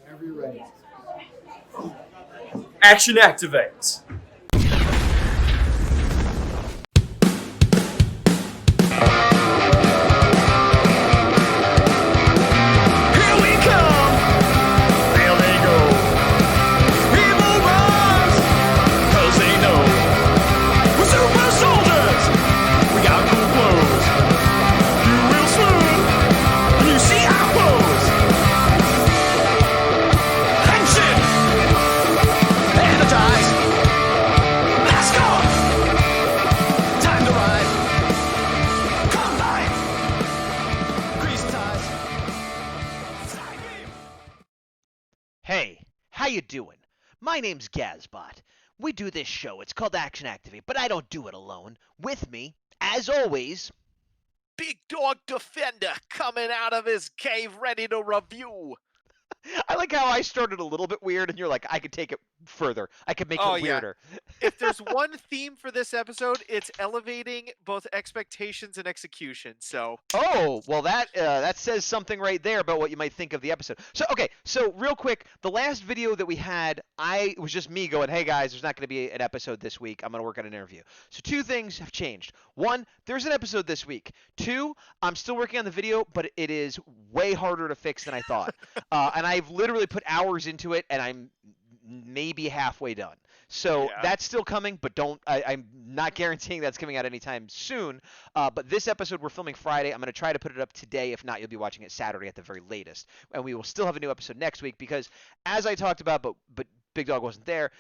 Whenever you're ready. Action activate. Hey, how you doing? My name's Gazbot. We do this show. It's called Action Activate, but I don't do it alone. With me, as always, Big Dawg Defender coming out of his cave ready to review. I like how I started a little bit weird, and you're like, I could take it further. I could make it weirder. If there's one theme for this episode, it's elevating both expectations and execution. So. Oh, well, that says something right there about what you might think of the episode. So, okay, so real quick, the last video that we had, it was just me going, hey guys, there's not going to be an episode this week. I'm going to work on an interview. So two things have changed. One, there's an episode this week. Two, I'm still working on the video, but it is way harder to fix than I thought. And I've literally put hours into it, and I'm maybe halfway done. So that's still coming, but I'm not guaranteeing that's coming out anytime soon. But this episode we're filming Friday. I'm going to try to put it up today. If not, you'll be watching it Saturday at the very latest. And we will still have a new episode next week because, as I talked about, but Big Dog wasn't there,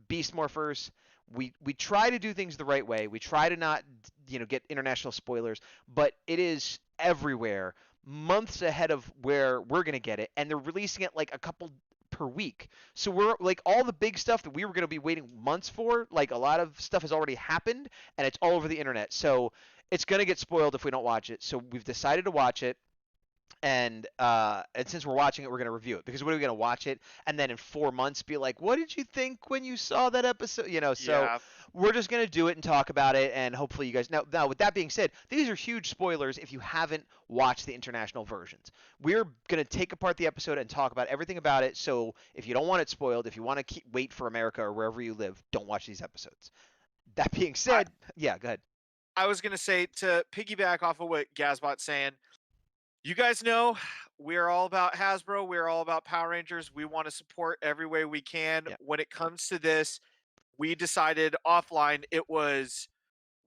Beast Morphers, we try to do things the right way. We try to not, get international spoilers, but it is everywhere, months ahead of where we're going to get it, and they're releasing it like a couple per week. So we're like all the big stuff that we were going to be waiting months for, like a lot of stuff has already happened and it's all over the internet. So it's going to get spoiled if we don't watch it. So we've decided to watch it. And since we're watching it, we're going to review it because what are we going to watch it and then in 4 months be like, what did you think when you saw that episode? So we're just going to do it and talk about it, and hopefully you guys now with that being said, these are huge spoilers if you haven't watched the international versions. We're going to take apart the episode and talk about everything about it. So if you don't want it spoiled, if you want to wait for America or wherever you live, don't watch these episodes. That being said, go ahead. I was going to say, to piggyback off of what Gazbot's saying, you guys know we're all about Hasbro. We're all about Power Rangers. We want to support every way we can. Yep. When it comes to this, we decided offline it was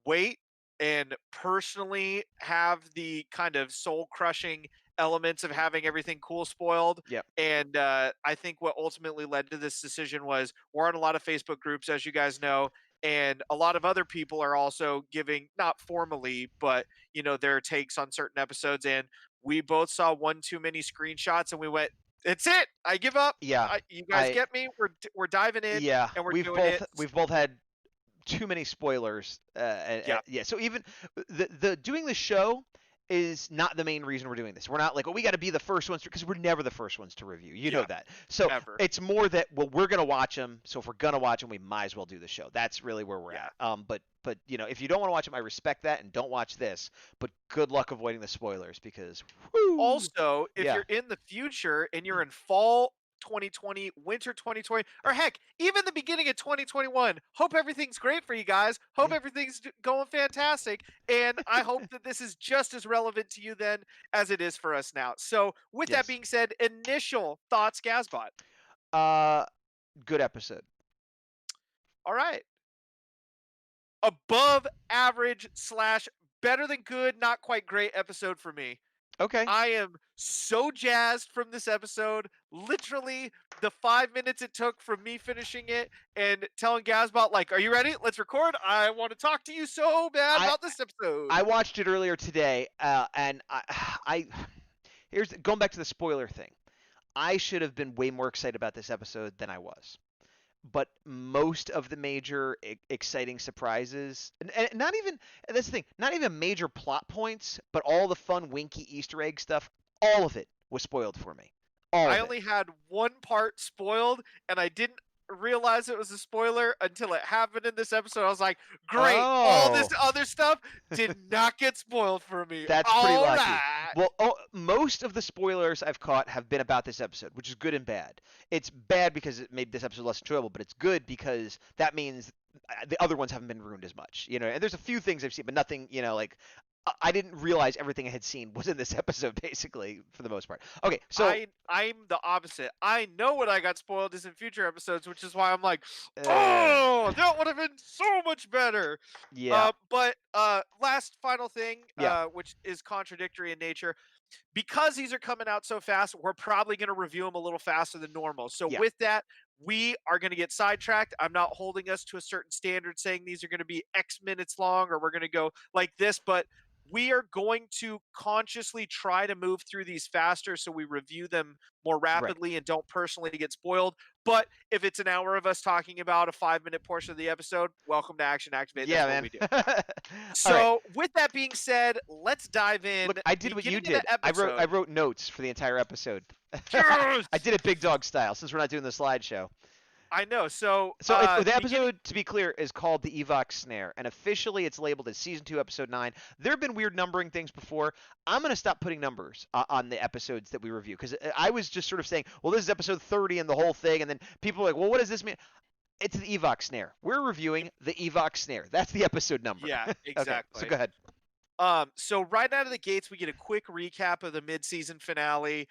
wait and personally have the kind of soul-crushing elements of having everything cool spoiled. Yep. And I think what ultimately led to this decision was we're on a lot of Facebook groups, as you guys know, and a lot of other people are also giving, not formally, but, their takes on certain episodes. And we both saw one too many screenshots and we went, it's it. I give up. Yeah. You guys get me? We're diving in. Yeah. And we've both had too many spoilers. So even the doing the show is not the main reason we're doing this. We're not like, we got to be the first ones because we're never the first ones to review. You know that. So it's more that, we're going to watch them. So if we're going to watch them, we might as well do the show. That's really where we're at. But if you don't want to watch them, I respect that and don't watch this. But good luck avoiding the spoilers because also, if you're in the future and you're in fall 2020, winter 2020, or heck, even the beginning of 2021. Hope everything's great for you guys. Hope everything's going fantastic. And I hope that this is just as relevant to you then as it is for us now. So with that being said, initial thoughts, Gazbot. Good episode. All right. Above average / better than good, not quite great episode for me. Okay. I am so jazzed from this episode. Literally, the 5 minutes it took from me finishing it and telling Gazbot, like, are you ready? Let's record. I want to talk to you so bad about this episode. I watched it earlier today, and here's going back to the spoiler thing. I should have been way more excited about this episode than I was. But most of the major exciting surprises, and not even, that's the thing, not even major plot points, but all the fun winky Easter egg stuff, all of it was spoiled for me. I only had one part spoiled, and I didn't realize it was a spoiler until it happened in this episode. I was like, great, all this other stuff did not get spoiled for me. That's pretty lucky. Well, most of the spoilers I've caught have been about this episode, which is good and bad. It's bad because it made this episode less enjoyable, but it's good because that means the other ones haven't been ruined as much, you know. And there's a few things I've seen, but nothing, you know, like I didn't realize everything I had seen was in this episode, basically, for the most part. Okay, so I'm the opposite. I know what I got spoiled is in future episodes, which is why I'm like, oh, that would have been so much better. Yeah. But last final thing, Yeah. which is contradictory in nature. Because these are coming out so fast, we're probably going to review them a little faster than normal. So Yeah. with that, we are going to get sidetracked. I'm not holding us to a certain standard saying these are going to be X minutes long or we're going to go like this, but we are going to consciously try to move through these faster so we review them more rapidly and don't personally get spoiled. But if it's an hour of us talking about a 5-minute portion of the episode, welcome to Action Activate. Yeah, That's man. what we do. So with that being said, let's dive in. Look, I did what you did. I wrote notes for the entire episode. Yes! I did it Big Dog style since we're not doing the slideshow. I know. So the episode, to be clear, is called the Evox Snare, and officially it's labeled as Season 2, Episode 9. There have been weird numbering things before. I'm going to stop putting numbers on the episodes that we review, because I was just sort of saying, well, this is episode 30 and the whole thing, and then people are like, well, what does this mean? It's the Evox Snare. We're reviewing the Evox Snare. That's the episode number. Yeah, exactly. Okay, so go ahead. So right out of the gates, we get a quick recap of the mid-season finale.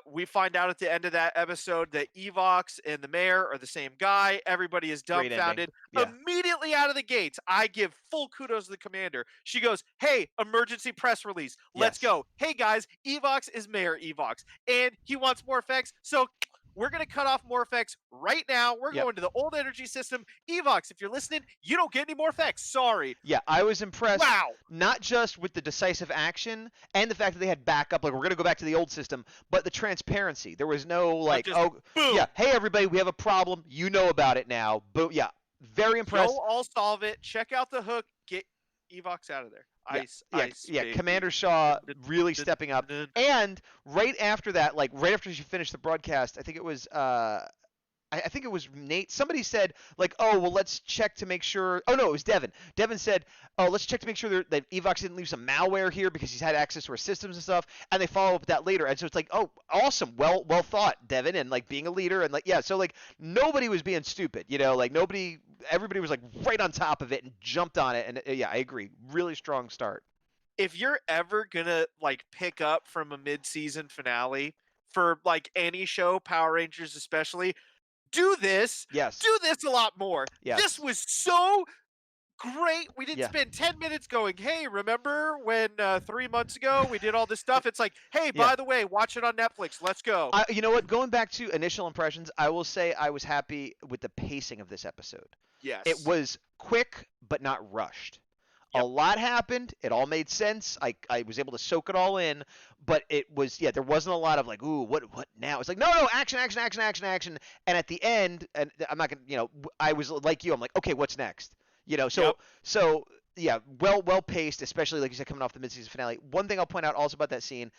We find out at the end of that episode that Evox and the mayor are the same guy. Everybody is dumbfounded. Yeah. Immediately out of the gates, I give full kudos to the commander. She goes, hey, emergency press release. Let's go. Hey, guys, Evox is Mayor Evox, and he wants more effects, so we're going to cut off more effects right now. We're going to the old energy system. Evox, if you're listening, you don't get any more effects. Sorry. Yeah, I was impressed. Wow. Not just with the decisive action and the fact that they had backup, like we're going to go back to the old system, but the transparency. There was no like, boom. Yeah, hey everybody, we have a problem. You know about it now. Boom. Yeah, very impressed. I'll solve it. Check out the hook. Get Evox out of there. Ice. Commander Shaw really stepping up. And right after that, like right after she finished the broadcast, I think it was I think it was Nate. Somebody said like, oh well, let's check to make sure. Oh no, it was Devin. Devin said, oh let's check to make sure that Evox didn't leave some malware here because he's had access to our systems and stuff. And they follow up with that later. And so it's like, oh awesome, well thought, Devin, and like being a leader and like so like nobody was being stupid, you know, like everybody was like right on top of it and jumped on it. And yeah, I agree, really strong start. If you're ever gonna like pick up from a mid-season finale for like any show, Power Rangers especially, do this. Yes. Do this a lot more. Yes. This was so great. We didn't spend 10 minutes going, hey, remember when 3 months ago we did all this stuff? It's like, hey, by the way, watch it on Netflix. Let's go. You know what? Going back to initial impressions, I will say I was happy with the pacing of this episode. Yes. It was quick, but not rushed. A lot happened. It all made sense. I was able to soak it all in, but it was there wasn't a lot of like, ooh, what now? It's like no, action. And at the end, and I'm not gonna, I was like you. I'm like, okay, what's next? So yeah, well paced, especially like you said, coming off the mid-season finale. One thing I'll point out also about that scene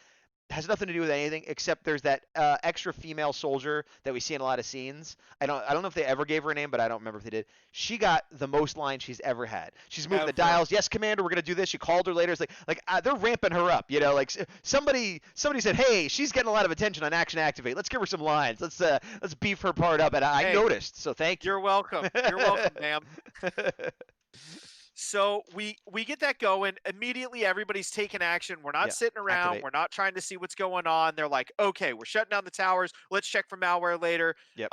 has nothing to do with anything except there's that extra female soldier that we see in a lot of scenes. I don't know if they ever gave her a name, but I don't remember if they did. She got the most lines she's ever had. She's moving the dials. Yes, Commander, we're gonna do this. She called her later. It's like they're ramping her up. Like somebody said, hey, she's getting a lot of attention on Action Activate. Let's give her some lines. Let's beef her part up. And I noticed. So thank you. You're welcome. You're welcome, ma'am. So we get that going. Immediately, everybody's taking action. We're not sitting around. Activate. We're not trying to see what's going on. They're like, okay, we're shutting down the towers. Let's check for malware later. Yep.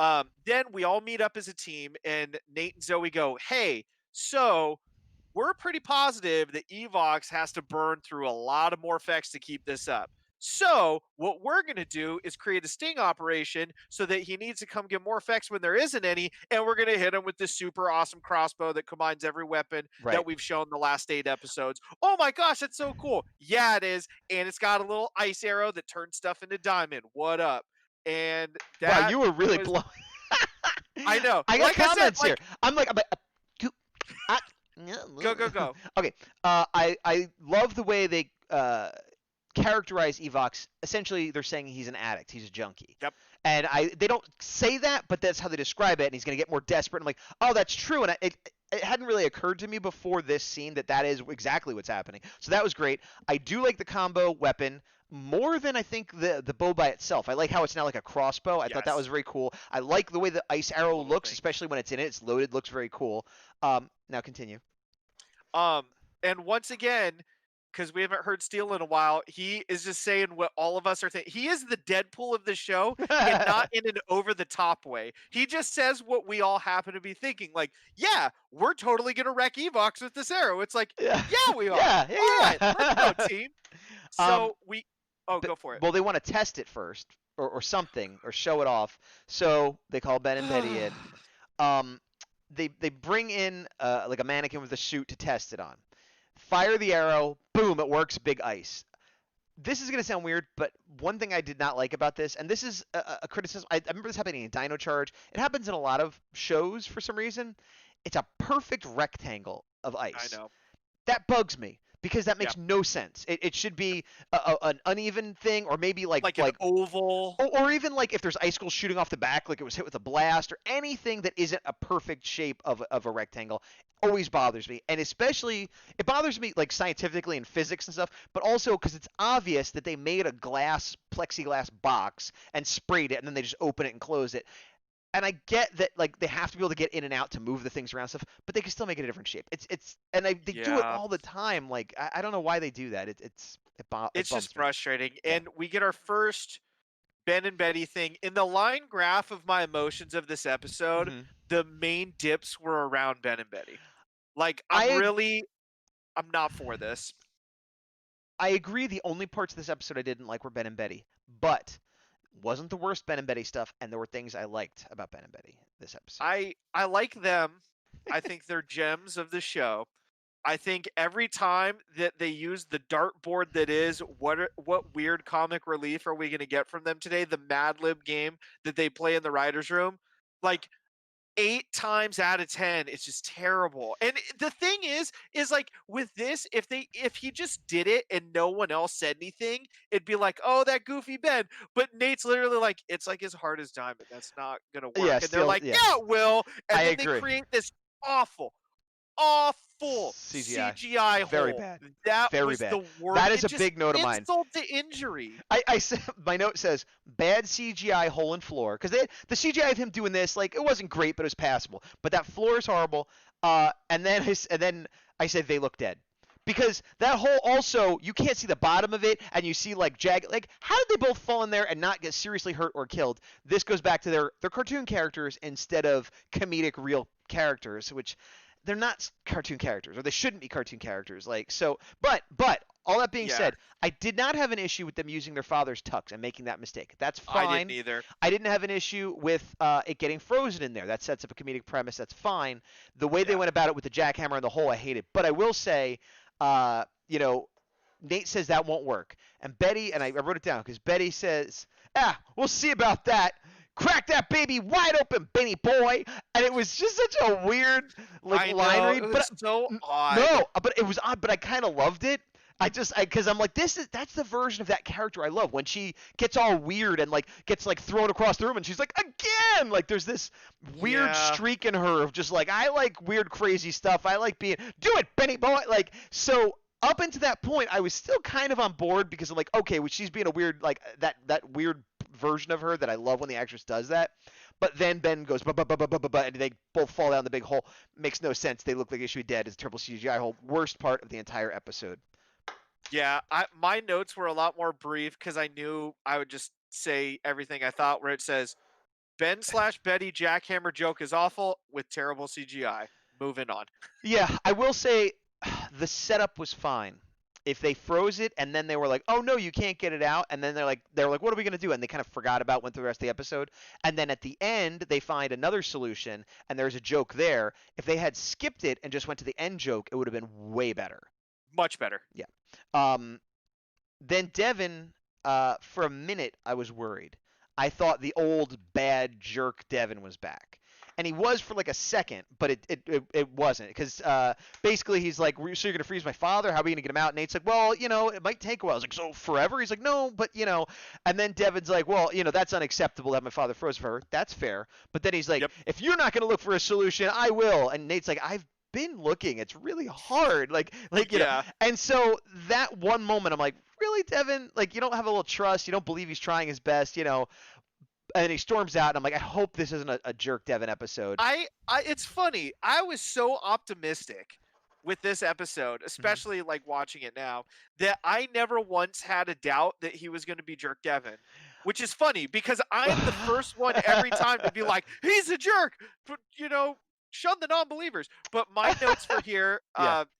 Then we all meet up as a team, and Nate and Zoe go, hey, so we're pretty positive that Evox has to burn through a lot of more effects to keep this up. So what we're going to do is create a sting operation so that he needs to come get more effects when there isn't any, and we're going to hit him with this super awesome crossbow that combines every weapon that we've shown the last 8 episodes. Oh my gosh, that's so cool. Yeah, it is. And it's got a little ice arrow that turns stuff into diamond. What up? And that wow, you were really blowing. I know. I got comments here. I'm like go. Okay. I love the way they characterize Evox. Essentially, they're saying he's an addict, he's a junkie. Yep. And they don't say that, but that's how they describe it. And he's gonna get more desperate. I'm like, oh, that's true. And it hadn't really occurred to me before this scene that is exactly what's happening. So that was great. I do like the combo weapon more than I think the bow by itself. I like how it's now like a crossbow. I thought that was very cool. I like the way the ice arrow looks, especially when it's in it. It's loaded, looks very cool. Now continue. And once again, because we haven't heard Steele in a while, he is just saying what all of us are thinking. He is the Deadpool of the show, and not in an over-the-top way. He just says what we all happen to be thinking. Like, yeah, we're totally going to wreck Evox with this arrow. It's like, yeah we are. Yeah, all right, let's go, team. So go for it. Well, they want to test it first, or something, or show it off. So they call Ben and Betty in. They bring in like a mannequin with a suit to test it on. Fire the arrow, boom, it works, big ice. This is going to sound weird, but one thing I did not like about this, and this is a criticism, I remember this happening in Dino Charge. It happens in a lot of shows for some reason. It's a perfect rectangle of ice. I know. That bugs me. Because that makes no sense. It should be an uneven thing, or maybe like an oval, or even like if there's icicles shooting off the back, like it was hit with a blast, or anything that isn't a perfect shape of a rectangle. Always bothers me, and especially it bothers me like scientifically and physics and stuff, but also because it's obvious that they made a plexiglass box and sprayed it, and then they just open it and close it. And I get that like they have to be able to get in and out to move the things around and stuff, but they can still make it a different shape. They do it all the time. Like I don't know why they do that. It's just frustrating. Yeah. And we get our first Ben and Betty thing in the line graph of my emotions of this episode. Mm-hmm. The main dips were around Ben and Betty. Like I'm not for this. I agree. The only parts of this episode I didn't like were Ben and Betty, but wasn't the worst Ben and Betty stuff, and there were things I liked about Ben and Betty this episode. I like them. I think they're gems of the show. I think every time that they use the dartboard that is, what weird comic relief are we going to get from them today? The Mad Lib game that they play in the writer's room. Like 8 times out of 10, it's just terrible. And the thing is like with this, if he just did it and no one else said anything, it'd be like, oh, that goofy Ben. But Nate's literally like, it's like as hard as diamond. That's not gonna work. Yeah, and they're like, yeah, it will. And then they create this awful CGI hole. Very bad. That Very was bad. the worst. That is a big note of mine. Insult to injury. I my note says bad CGI hole in floor, because the CGI of him doing this, like, it wasn't great, but it was passable. But that floor is horrible. And then I said they look dead. Because that hole also, you can't see the bottom of it, and you see like like how did they both fall in there and not get seriously hurt or killed? This goes back to their cartoon characters instead of comedic real characters, which they're not cartoon characters, or they shouldn't be cartoon characters. Like, so, but all that being said, I did not have an issue with them using their father's tux and making that mistake. That's fine. I didn't either. I didn't have an issue with it getting frozen in there. That sets up a comedic premise. That's fine. The way they went about it with the jackhammer and the hole, I hated. But I will say, Nate says that won't work. And Betty, and I wrote it down because Betty says, we'll see about that. Crack that baby wide open, Benny boy. And it was just such a weird line read. It was so odd. No, but it was odd, but I kind of loved it. Because I'm like, that's the version of that character I love, when she gets all weird and like gets like thrown across the room and she's like, again, like there's this weird streak in her of just like, I like weird crazy stuff. I like do it, Benny boy. Like, so up until that point, I was still kind of on board because I'm like, okay, well, she's being a weird, like that weird version of her that I love when the actress does that. But then Ben goes, and they both fall down the big hole. Makes no sense. They look like they should be dead. It's a terrible CGI hole. Worst part of the entire episode. Yeah, my notes were a lot more brief because I knew I would just say everything I thought, where it says, Ben/Betty jackhammer joke is awful with terrible CGI. Moving on. Yeah, I will say the setup was fine. If they froze it and then they were like, oh no, you can't get it out, and then they're like, what are we gonna do? And they kind of forgot about, went through the rest of the episode, and then at the end they find another solution and there's a joke there. If they had skipped it and just went to the end joke, it would have been way better. Much better. Yeah. Then Devin, for a minute I was worried. I thought the old bad jerk Devin was back. And he was for like a second, but it wasn't, because basically he's like, so you're gonna freeze my father? How are we gonna get him out? And Nate's like, well, it might take a while. I was like, so forever? He's like, no, but And then Devin's like, well, that's unacceptable to have my father frozen forever. That's fair. But then he's like, Yep. if you're not gonna look for a solution, I will. And Nate's like, I've been looking. It's really hard. Yeah. And so that one moment, I'm like, really, Devin? Like, you don't have a little trust. You don't believe he's trying his best. And he storms out, and I'm like, I hope this isn't a jerk Devin episode. It's funny. I was so optimistic with this episode, especially like watching it now, that I never once had a doubt that he was going to be jerk Devin, which is funny because I'm the first one every time to be like, he's a jerk, but shun the non-believers. But my notes for here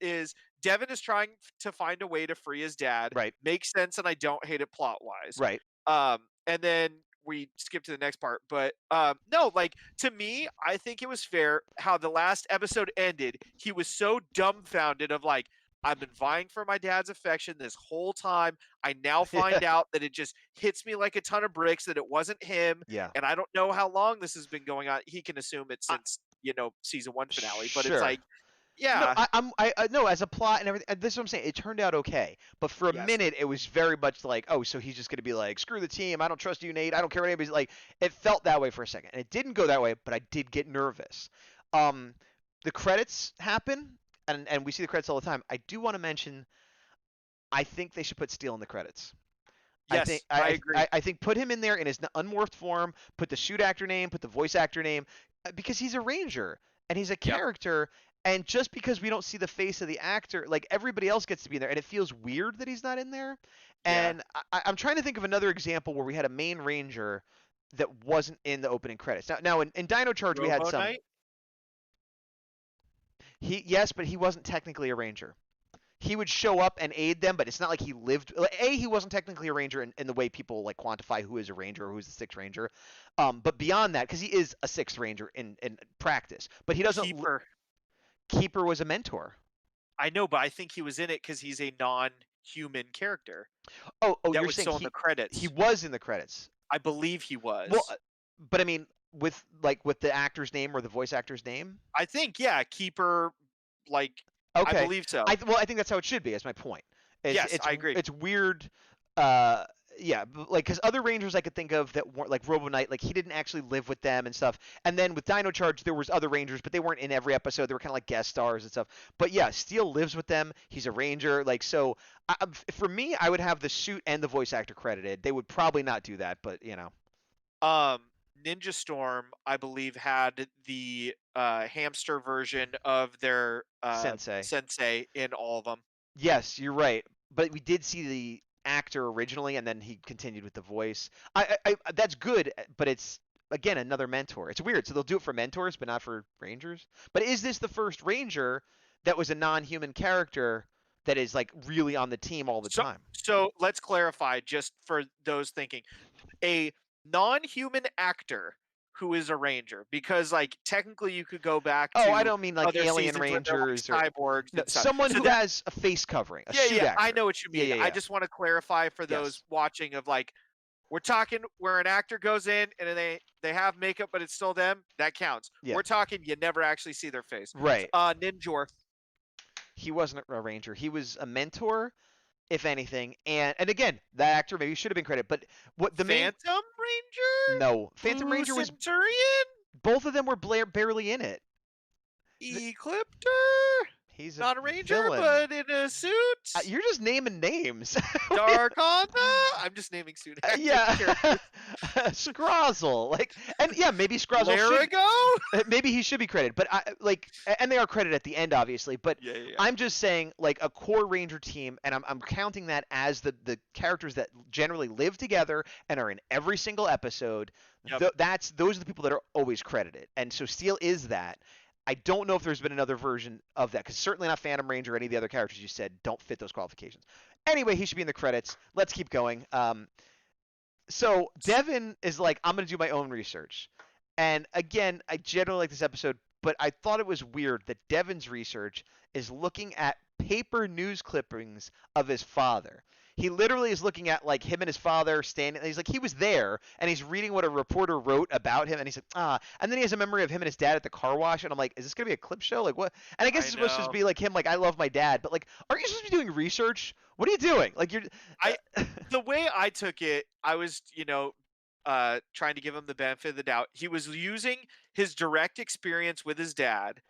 is Devin is trying to find a way to free his dad. Right. Makes sense, and I don't hate it plot-wise. Right. And then we skip to the next part, but no, like, to me, I think it was fair how the last episode ended. He was so dumbfounded of like, I've been vying for my dad's affection this whole time. I now find out that it just hits me like a ton of bricks that it wasn't him. Yeah. And I don't know how long this has been going on. He can assume it since season 1 finale, but it's like, yeah. No, no, as a plot and everything. This is what I'm saying. It turned out okay, but for a minute, it was very much like, oh, so he's just gonna be like, screw the team. I don't trust you, Nate. I don't care what anybody's like. It felt that way for a second, and it didn't go that way, but I did get nervous. The credits happen, and we see the credits all the time. I do want to mention, I think they should put Steele in the credits. Yes, I agree. I think put him in there in his unmorphed form. Put the shoot actor name. Put the voice actor name, because he's a ranger and he's a character. And just because we don't see the face of the actor, like, everybody else gets to be in there, and it feels weird that he's not in there. And I'm trying to think of another example where we had a main ranger that wasn't in the opening credits. Now in Dino Charge we had some. Knight? Yes, but he wasn't technically a ranger. He would show up and aid them, but it's not like he lived. He wasn't technically a ranger in the way people like quantify who is a ranger or who's the sixth ranger. But beyond that, because he is a sixth ranger in practice, but he doesn't. Keeper was a mentor. I know, but I think he was in it because he's a non-human character. Oh, that you're was saying still in the credits. He was in the credits. I believe he was. Well, but I mean, with the actor's name or the voice actor's name. I think Keeper. Like, okay. I believe so. I think that's how it should be. That's my point. Yes, I agree. It's weird. Yeah, like, because other Rangers I could think of that weren't like Robo Knight, like he didn't actually live with them and stuff. And then with Dino Charge, there was other Rangers, but they weren't in every episode. They were kind of like guest stars and stuff. But yeah, Steele lives with them. He's a Ranger. Like, so for me, I would have the suit and the voice actor credited. They would probably not do that, but Ninja Storm, I believe, had the hamster version of their sensei in all of them. Yes, you're right. But we did see the actor originally, and then he continued with the voice. I that's good, but it's again another mentor. It's weird. So they'll do it for mentors, but not for Rangers. But is this the first Ranger that was a non-human character that is like really on the team all the time? So let's clarify, just for those thinking, a non-human actor who is a ranger, because like technically you could go back to I don't mean like alien rangers or cyborgs. No, someone who has a face covering, a suit actor. I know what you mean. Yeah. I just want to clarify for those watching of like, we're talking where an actor goes in and they have makeup but it's still them. That counts. We're talking you never actually see their face. Right. Ninjor. He wasn't a ranger. He was a mentor, if anything. And again, that actor maybe should have been credited. But what the Phantom Ranger? No, Phantom Ranger was Centurion? Both of them were barely in it. Ecliptor? He's not a ranger, villain. but in a suit. You're just naming names. Dark Honda? I'm just naming suit actors. Yeah. Scrozzle. Maybe Scrozzle should. Maybe he should be credited. But and they are credited at the end, obviously. But I'm just saying, like, a core Ranger team, and I'm counting that as the characters that generally live together and are in every single episode. Yep. Those are the people that are always credited. And so Steele is that. I don't know if there's been another version of that, because certainly not Phantom Ranger or any of the other characters you said don't fit those qualifications. Anyway, he should be in the credits. Let's keep going. So Devin is like, I'm going to do my own research. And again, I generally like this episode, but I thought it was weird that Devin's research is looking at paper news clippings of his father. he literally is looking at like him and his father standing. And he's like, he was there, and he's reading what a reporter wrote about him, and he's like, ah. And then he has a memory of him and his dad at the car wash, and I'm like, is this gonna be a clip show? Like what? And I guess I it's supposed to just know. be like him, like I love my dad, but like, are you supposed to be doing research? What are you doing? Like you're. The way I took it, I was, trying to give him the benefit of the doubt. He was using his direct experience with his dad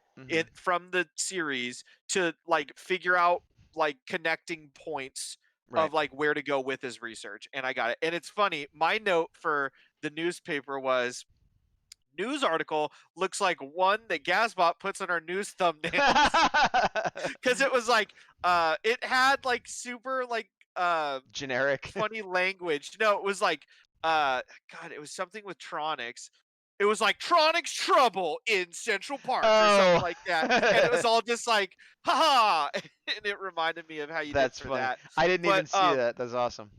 from the series to like figure out like connecting points Right. of like where to go with his research. And I got it. And it's funny, my note for the newspaper was news article looks like one that Gazbot puts on our news thumbnails. Because it was like it had like super like generic funny language. No, it was like God, it was something with Tronics. It was like Tronics trouble in Central Park or something like that. And it was all just like, haha. And it reminded me of how you That's did for funny. that. I didn't even see that. That's awesome.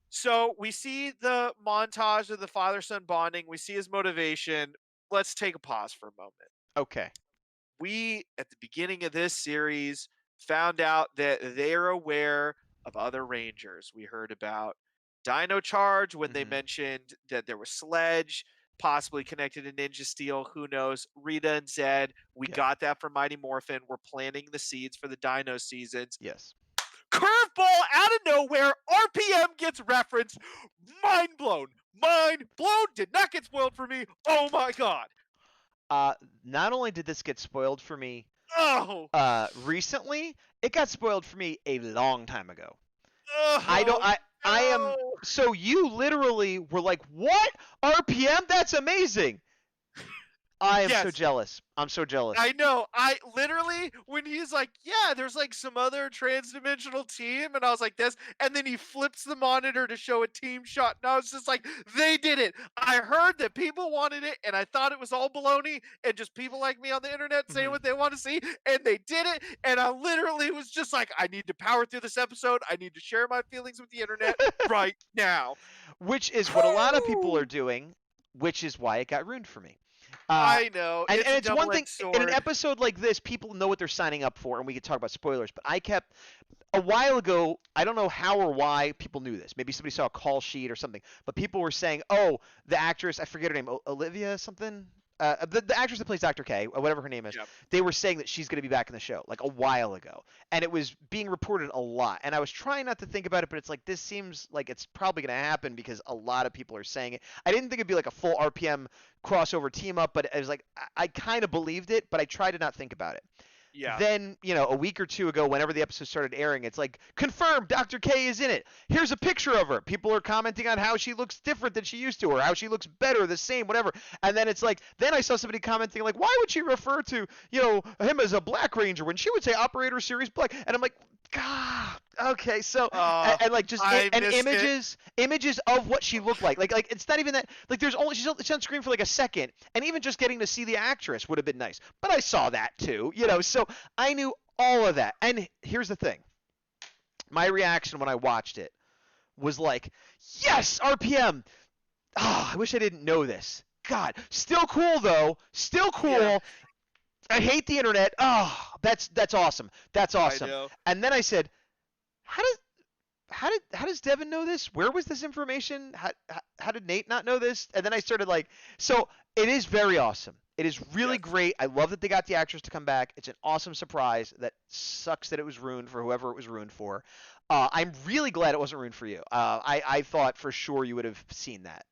So we see the montage of the father-son bonding. We see his motivation. Let's take a pause for a moment. Okay. We, at the beginning of this series, found out that they're aware of other Rangers. We heard about Dino Charge when they mentioned that there was Sledge, possibly connected to Ninja Steel. Who knows? Rita and Zed. We got that from Mighty Morphin. We're planting the seeds for the Dino seasons. Yes. Curveball out of nowhere. RPM gets referenced. Mind blown. Mind blown. Did not get spoiled for me. Oh my God. Not only did this get spoiled for me recently, it got spoiled for me a long time ago. I am. So you literally were like, what? RPM? That's amazing. I am so jealous. I'm so jealous. I know. I literally, when he's like, yeah, there's like some other trans-dimensional team, and I was like, this, and then he flips the monitor to show a team shot, and I was just like, they did it. I heard that people wanted it, and I thought it was all baloney, and just people like me on the internet saying what they want to see, and they did it, and I literally was just like, I need to power through this episode. I need to share my feelings with the internet right now. Which is what a lot of people are doing, which is why it got ruined for me. I know. And it's one thing, in an episode like this, people know what they're signing up for, and we could talk about spoilers, but I kept, a while ago, I don't know how or why people knew this. Maybe somebody saw a call sheet or something, but people were saying, oh, the actress, I forget her name, Olivia something? The actress that plays Dr. K, or whatever her name is, they were saying that she's going to be back in the show, like a while ago. And it was being reported a lot. And I was trying not to think about it, but it's like, this seems like it's probably going to happen because a lot of people are saying it. I didn't think it'd be like a full RPM crossover team up, but it was like, I kind of believed it, but I tried to not think about it. Yeah. Then, a week or two ago, whenever the episode started airing, it's like, confirmed, Dr. K is in it. Here's a picture of her. People are commenting on how she looks different than she used to, or how she looks better, the same, whatever. And then it's like, then I saw somebody commenting, like, why would she refer to, him as a Black Ranger when she would say Operator Series Black? And I'm like, God, okay, so, and like just images of what she looked like. Like it's not even that, like she's on screen for like a second, and even just getting to see the actress would have been nice. But I saw that too, so I knew all of that. And here's the thing. My reaction when I watched it was like, yes, RPM. I wish I didn't know this. God, still cool though. Still cool. Yeah. I hate the internet. Oh, that's awesome. That's awesome. I know. And then I said, how does Devin know this? Where was this information? How did Nate not know this? And then I started so it is very awesome. It is really great. I love that they got the actress to come back. It's an awesome surprise. That sucks that it was ruined for whoever it was ruined for. I'm really glad it wasn't ruined for you. I thought for sure you would have seen that.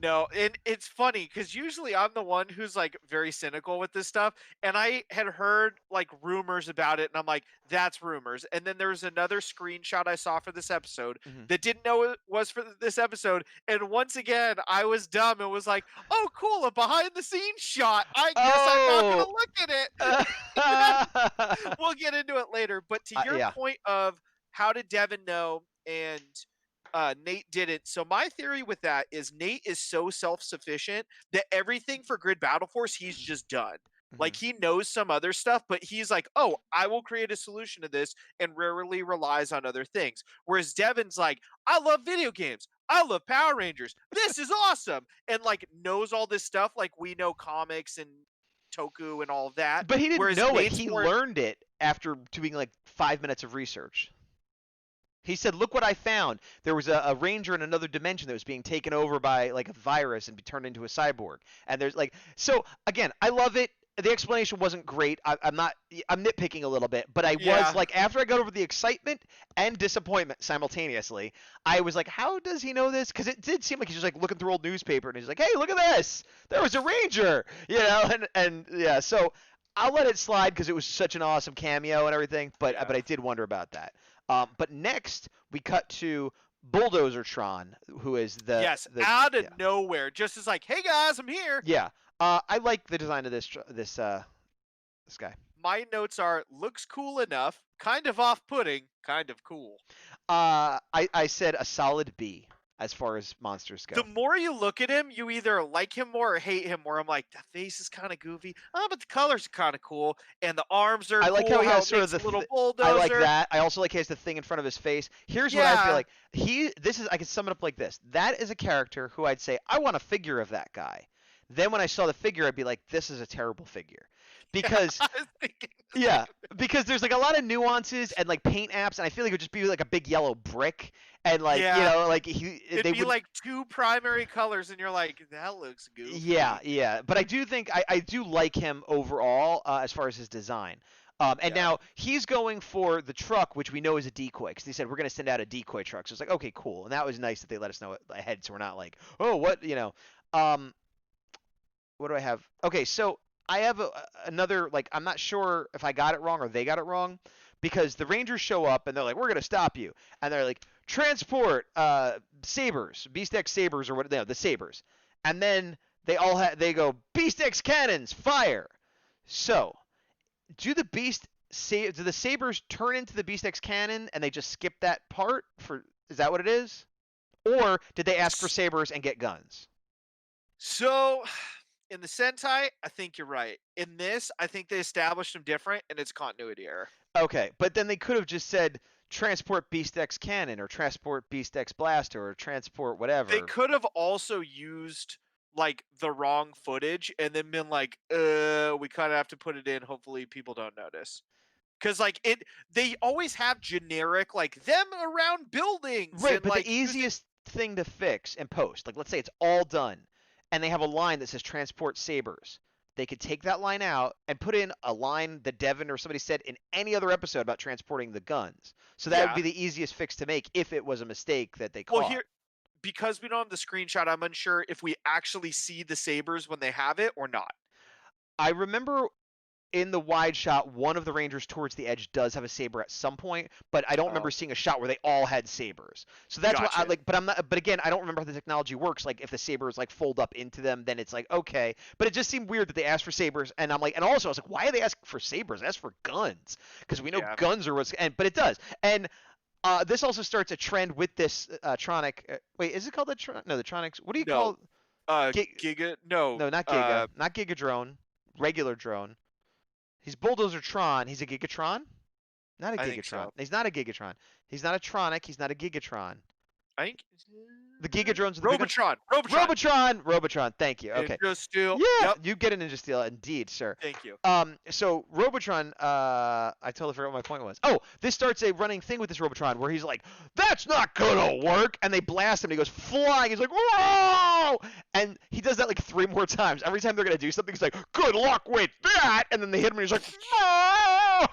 No, and it's funny because usually I'm the one who's like very cynical with this stuff, and I had heard like rumors about it, and I'm like, that's rumors. And then there's another screenshot I saw for this episode that didn't know it was for this episode, and once again I was dumb and was like, oh cool, a behind the scenes shot. I guess I'm not gonna look at it. We'll get into it later. But to your point of how did Devin know and Nate didn't. So my theory with that is Nate is so self-sufficient that everything for Grid Battle Force he's just done. Like he knows some other stuff, but he's like, oh, I will create a solution to this and rarely relies on other things. Whereas Devin's like, I love video games. I love Power Rangers. This is awesome. And like knows all this stuff like we know comics and Toku and all of that. But he didn't know it. He learned it after doing like 5 minutes of research. He said, "Look what I found. There was a ranger in another dimension that was being taken over by like a virus and be turned into a cyborg." And there's like, so again, I love it. The explanation wasn't great. I'm not. I'm nitpicking a little bit, but I was Yeah. like, after I got over the excitement and disappointment simultaneously, I was like, how does he know this? Because it did seem like he's just like looking through old newspaper and he's like, hey, look at this. There was a ranger, you know, and yeah. So I'll let it slide because it was such an awesome cameo and everything. But Yeah. I did wonder about that. But next we cut to Bulldozer Tron, who is Yes, the out of yeah, nowhere, just as like, hey guys, I'm here. yeah. I like the design of this guy. My notes are looks cool enough, kind of off-putting, kind of cool. I said a solid B as far as monsters The go. more you look at him, you either like him more or hate him more. I'm like, the face is kind of goofy. Oh, but the colors are kind of cool, and the arms are I like cool. how he has it sort of makes the a little I like bulldozer. that. I also like he has the thing in front of his face. Here's what I feel Yeah. like. This is I can sum it up like this. That is a character who I'd say I want a figure of that guy. Then when I saw the figure, I'd be like, this is a terrible figure. Because I was thinking the yeah, same thing. because there's like a lot of nuances and like paint apps, and I feel like it would just be like a big yellow brick, and like you Yeah. know, like It'd they be would. like two primary colors, and you're like, that looks goofy. Yeah, yeah, but I do think I do like him overall as far as his design. And Yeah. now he's going for the truck, which we know is a decoy, because they said we're going to send out a decoy truck. So it's like, okay, cool, and that was nice that they let us know ahead, so we're not like, oh, what, you know. Um, what do I have? Okay, so I have another, like, I'm not sure if I got it wrong or they got it wrong, because the Rangers show up and they're like, we're gonna stop you, and they're like, transport sabers, Beast X sabers or what? No, the sabers, and then they go Beast X cannons, fire. So do the sabers turn into the Beast X cannon and they just skip that part for? Is that what it is? Or did they ask for sabers and get guns? So, in the Sentai, I think you're right. In this, I think they established them different, and it's continuity error. Okay, but then they could have just said transport Beast X cannon or transport Beast X blaster or transport whatever. They could have also used like the wrong footage and then been like, we kind of have to put it in. Hopefully, people don't notice. Because like they always have generic like them around buildings, Right, and but like the easiest thing to fix and post, like let's say it's all done, and they have a line that says transport sabers. They could take that line out and put in a line that Devin or somebody said in any other episode about transporting the guns. So that would yeah. be the easiest fix to make if it was a mistake that they Well, caught. here because we don't have the screenshot, I'm unsure if we actually see the sabers when they have it or not. I remember in the wide shot, one of the Rangers towards the edge does have a saber at some point, but I don't remember seeing a shot where they all had sabers. So that's Gotcha. why I like. But I'm not. But again, I don't remember how the technology works. Like if the sabers like fold up into them, then it's like okay. But it just seemed weird that they asked for sabers, and I'm like, and also I was like, why are they asking for sabers? Ask for guns, because we know Yeah. guns are what's. But it does, and. This also starts a trend with this Tronic. Wait, is it called the Tronic? No, the Tronics. What do you call? Giga? No. No, not Giga. Not Giga Drone. Regular drone. He's Bulldozer Tron. He's a Gigatron? Not a I think Gigatron. so. He's not a Gigatron. He's not a Tronic. He's not a Gigatron. I think The Gigadrones are the big ones. Robotron. Robotron. Thank you. Okay. Ninja Steel. Yeah, Yep. you get a Ninja Steel, indeed, sir. Thank you. So Robotron, I totally forgot what my point was. Oh, this starts a running thing with this Robotron where he's like, "That's not gonna work," and they blast him. And he goes flying. He's like, "Whoa!" And he does that like 3 more times. Every time they're gonna do something, he's like, "Good luck with that!" And then they hit him, and he's like, "Oh!"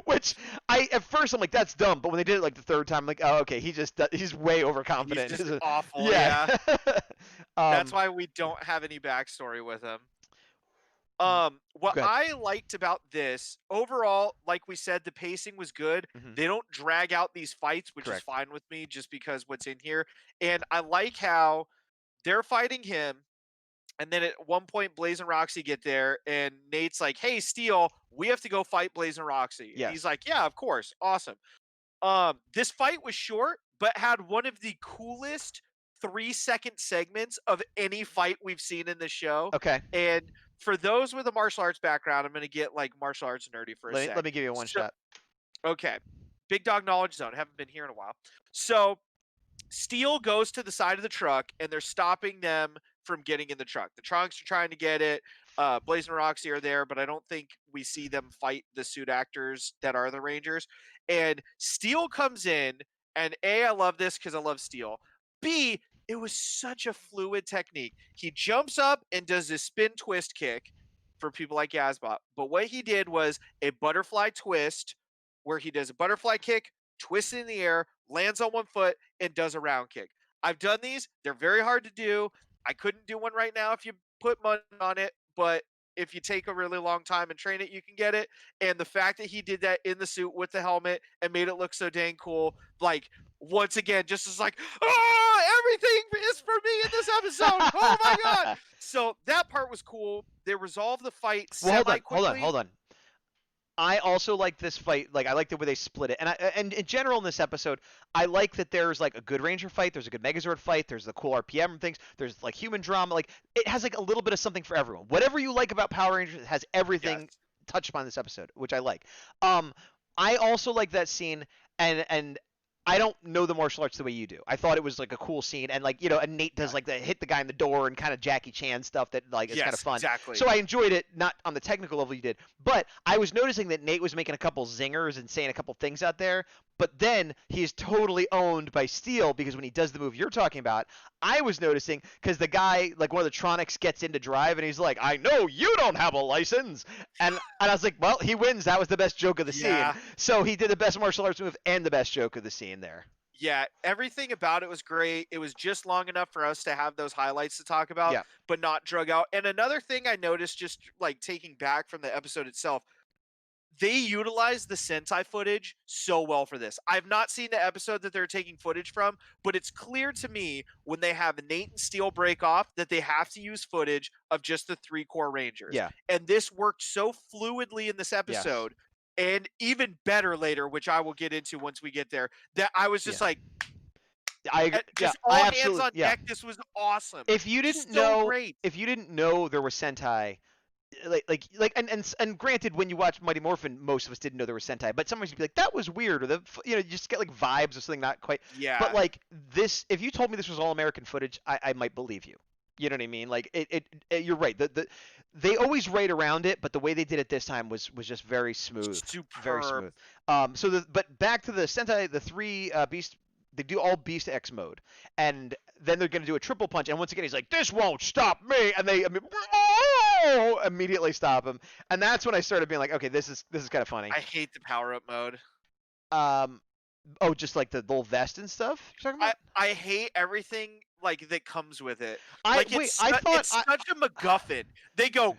Which at first I'm like, that's dumb, but when they did it like the 3rd time, I'm like, oh, okay, he's way overconfident. He's just awful. Yeah. That's why we don't have any backstory with him. What I liked about this overall, like we said, the pacing was good. Mhm. They don't drag out these fights, which Correct. is fine with me, just because what's in here. And I like how they're fighting him. And then at one point, Blaze and Roxy get there, and Nate's like, "Hey, Steel, we have to go fight Blaze and Roxy." Yes. And he's like, "Yeah, of course, awesome." This fight was short, but had one of the coolest 3-second segments of any fight we've seen in the show. Okay. And for those with a martial arts background, I'm going to get like martial arts nerdy for a second. Let me give you one shot. Okay. Big Dog Knowledge Zone. Haven't been here in a while. So Steel goes to the side of the truck, and they're stopping them from getting in the truck. The Trunks are trying to get it. Blaze and Roxy are there, but I don't think we see them fight the suit actors that are the Rangers. And Steel comes in And A, I love this because I love steel. B, it was such a fluid technique. He jumps up and does this spin twist kick for people like Gazbot. But what he did was a butterfly twist where he does a butterfly kick, twists in the air, lands on one foot, and does a round kick. I've done these. They're very hard to do. I couldn't do one right now if you put money on it, but if you take a really long time and train it, you can get it. And the fact that he did that in the suit with the helmet and made it look so dang cool, like once again, just is like, oh, everything is for me in this episode. Oh my god! So that part was cool. They resolved the fight semi quickly. Hold on. I also like this fight. Like, I like the way they split it, and in general in this episode, I like that there's like a good Ranger fight, there's a good Megazord fight, there's the cool RPM things, there's like human drama. Like, it has like a little bit of something for everyone. Whatever you like about Power Rangers, it has everything touched upon this episode, which I like. I also like that scene, and I don't know the martial arts the way you do. I thought it was like a cool scene, and like, and Nate does like the hit the guy in the door and kind of Jackie Chan stuff that like is kind of fun. Exactly. So I enjoyed it, not on the technical level you did, but I was noticing that Nate was making a couple zingers and saying a couple things out there. But then he is totally owned by Steel because when he does the move you're talking about, I was noticing because the guy, like one of the Tronics, gets into drive and he's like, "I know you don't have a license," and I was like, "Well, he wins. That was the best joke of the scene." So he did the best martial arts move and the best joke of the scene there. Yeah, everything about it was great. It was just long enough for us to have those highlights to talk about, but not drug out. And another thing I noticed, just like taking back from the episode itself, they utilized the Sentai footage so well for this. I've not seen the episode that they're taking footage from, but it's clear to me when they have Nate and Steel break off that they have to use footage of just the 3 core Rangers. Yeah. And this worked so fluidly in this episode, and even better later, which I will get into once we get there, that I was just like, just all hands on deck. This was awesome. If you didn't know there were Sentai, and granted, when you watch Mighty Morphin, most of us didn't know there was Sentai, but sometimes you'd be like, that was weird, or you just get like vibes of something not quite. Yeah. But like this, if you told me this was all American footage, I might believe you. You know what I mean? Like you're right. They always write around it, but the way they did it this time was just very smooth. Superb. Very smooth. But back to the Sentai, the 3 Beast. They do all Beast X mode, and then they're going to do a triple punch. And once again, he's like, "This won't stop me," and they immediately stop him. And that's when I started being like, "Okay, this is kind of funny." I hate the power up mode. Just like the little vest and stuff you're talking about? I hate everything like that comes with it. It's such a MacGuffin. They go,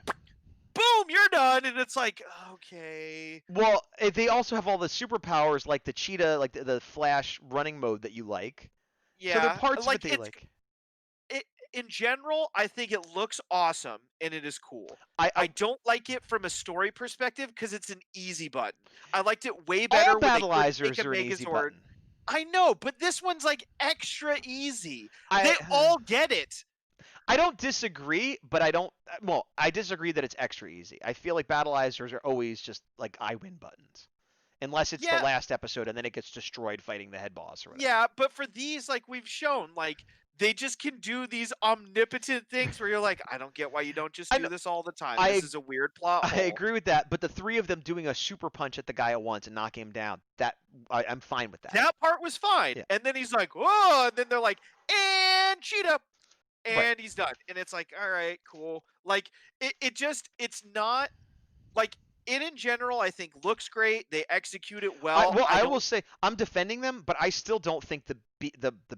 boom, you're done, and it's like, okay. Well, they also have all the superpowers, like the cheetah, like the Flash running mode that you like. Yeah. So there are parts of it that you like. In general, I think it looks awesome and it is cool. I don't like it from a story perspective because it's an easy button. I liked it way better when Battleizers are an easy button. I know, but this one's like extra easy. They all get it. I don't disagree, but I disagree that it's extra easy. I feel like Battleizers are always just like I win buttons. Unless it's the last episode and then it gets destroyed fighting the head boss or whatever. Yeah, but for these, like we've shown, like they just can do these omnipotent things where you're like, I don't get why you don't just do this all the time. This is a weird plot hole. I agree with that, but the 3 of them doing a super punch at the guy at once and knocking him down, I'm fine with that. That part was fine. Yeah. And then he's like, whoa, and then they're like, and cheetah. And he's done. And it's like, all right, cool. Like, it's not, like, it in general, I think, looks great. They execute it well. I will say, I'm defending them, but I still don't think the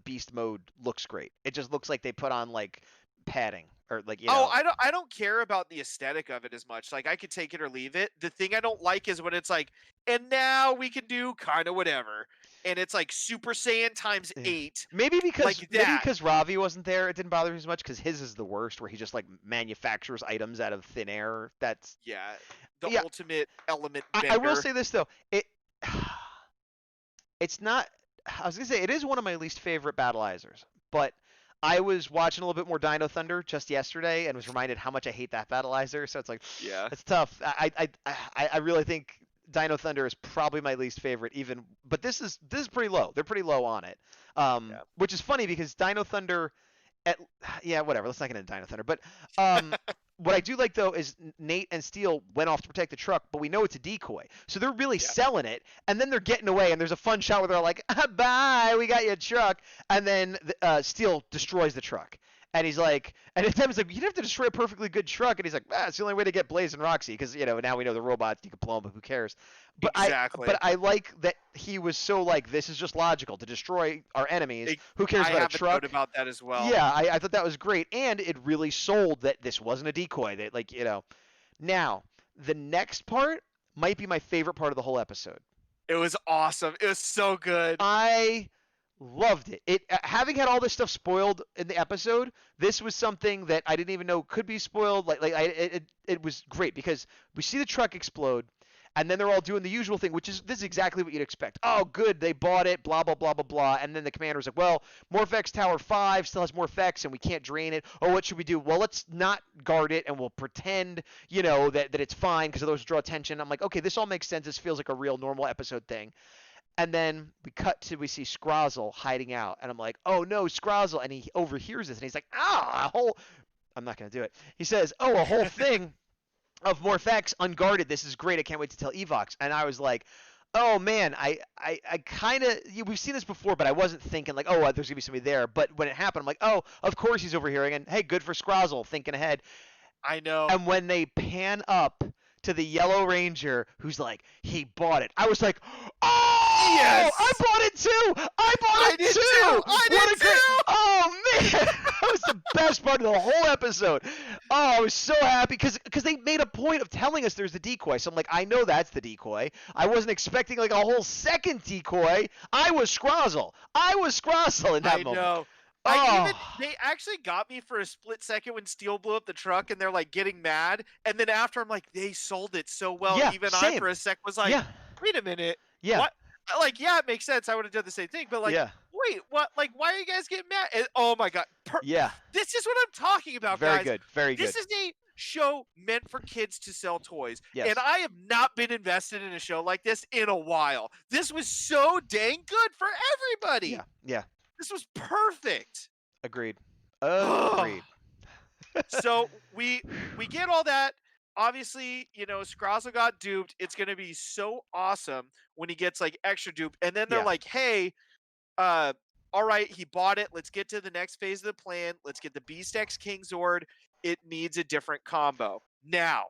Beast mode looks great. It just looks like they put on, like, padding. Or like, I don't care about the aesthetic of it as much. Like, I could take it or leave it. The thing I don't like is when it's like, and now we can do kind of whatever. And it's like Super Saiyan times 8. Maybe because Ravi wasn't there, it didn't bother me as much because his is the worst, where he just like manufactures items out of thin air. That's the ultimate element bender. I will say this though, it's not. I was gonna say it is one of my least favorite Battleizers, but I was watching a little bit more Dino Thunder just yesterday and was reminded how much I hate that Battleizer. So it's like, it's tough. I really think Dino Thunder is probably my least favorite, but this is pretty low. They're pretty low on it, which is funny because Dino Thunder at, yeah, whatever. Let's not get into Dino Thunder. But what I do like though is Nate and Steele went off to protect the truck, but we know it's a decoy, so they're really selling it. And then they're getting away, and there's a fun shot where they're like, "Bye, we got your truck," and then Steele destroys the truck. And he's like, and Devin's like, "You'd have to destroy a perfectly good truck," and he's like, "It's the only way to get Blaze and Roxy, because now we know the robots, you can blow them, but who cares?" But exactly. I like that he was so like, this is just logical to destroy our enemies. Who cares about a truck? I have a note about that as well. Yeah, I thought that was great, and it really sold that this wasn't a decoy. That Now the next part might be my favorite part of the whole episode. It was awesome. It was so good. I loved it. Having had all this stuff spoiled in the episode, this was something that I didn't even know could be spoiled. It was great because we see the truck explode, and then they're all doing the usual thing, which is this is exactly what you'd expect. Oh, good, they bought it, blah blah blah blah blah. And then the commander's like, well, Morphex Tower 5 still has Morphex, and we can't drain it. Oh, what should we do? Well, let's not guard it, and we'll pretend, that it's fine because otherwise draw attention. I'm like, okay, this all makes sense. This feels like a real normal episode thing. And then we see Scrozzle hiding out, and I'm like, oh no, Scrozzle, and he overhears this, and he's like, I'm not gonna do it. He says, oh, a whole thing of Morphex unguarded. This is great. I can't wait to tell Evox. And I was like, oh man, I kind of, we've seen this before, but I wasn't thinking like, oh, there's gonna be somebody there. But when it happened, I'm like, oh, of course he's overhearing, and hey, good for Scrozzle, thinking ahead. I know. And when they pan up to the Yellow Ranger, who's like, he bought it, I was like, oh, yes! I bought it too! I did too! I did too! Oh man, that was the best part of the whole episode. Oh, I was so happy because they made a point of telling us there's the decoy. So I'm like, I know that's the decoy. I wasn't expecting like a whole second decoy. I was Scrozzle in that moment. I know. They actually got me for a split second when Steele blew up the truck, and they're like getting mad, and then after I'm like, they sold it so well. Yeah, even same. I for a sec was like, wait a minute. Yeah. What? Like, yeah, it makes sense. I would have done the same thing, but like, wait, what? Like, why are you guys getting mad? And, oh my god. This is what I'm talking about, guys. Very good. This is a show meant for kids to sell toys. Yes. And I have not been invested in a show like this in a while. This was so dang good for everybody. Yeah. This was perfect. Agreed. So we get all that. Obviously, Scrozzle got duped. It's going to be so awesome when he gets like extra dupe. And then they're like, hey, all right, he bought it. Let's get to the next phase of the plan. Let's get the Beast X King Zord. It needs a different combo. Now,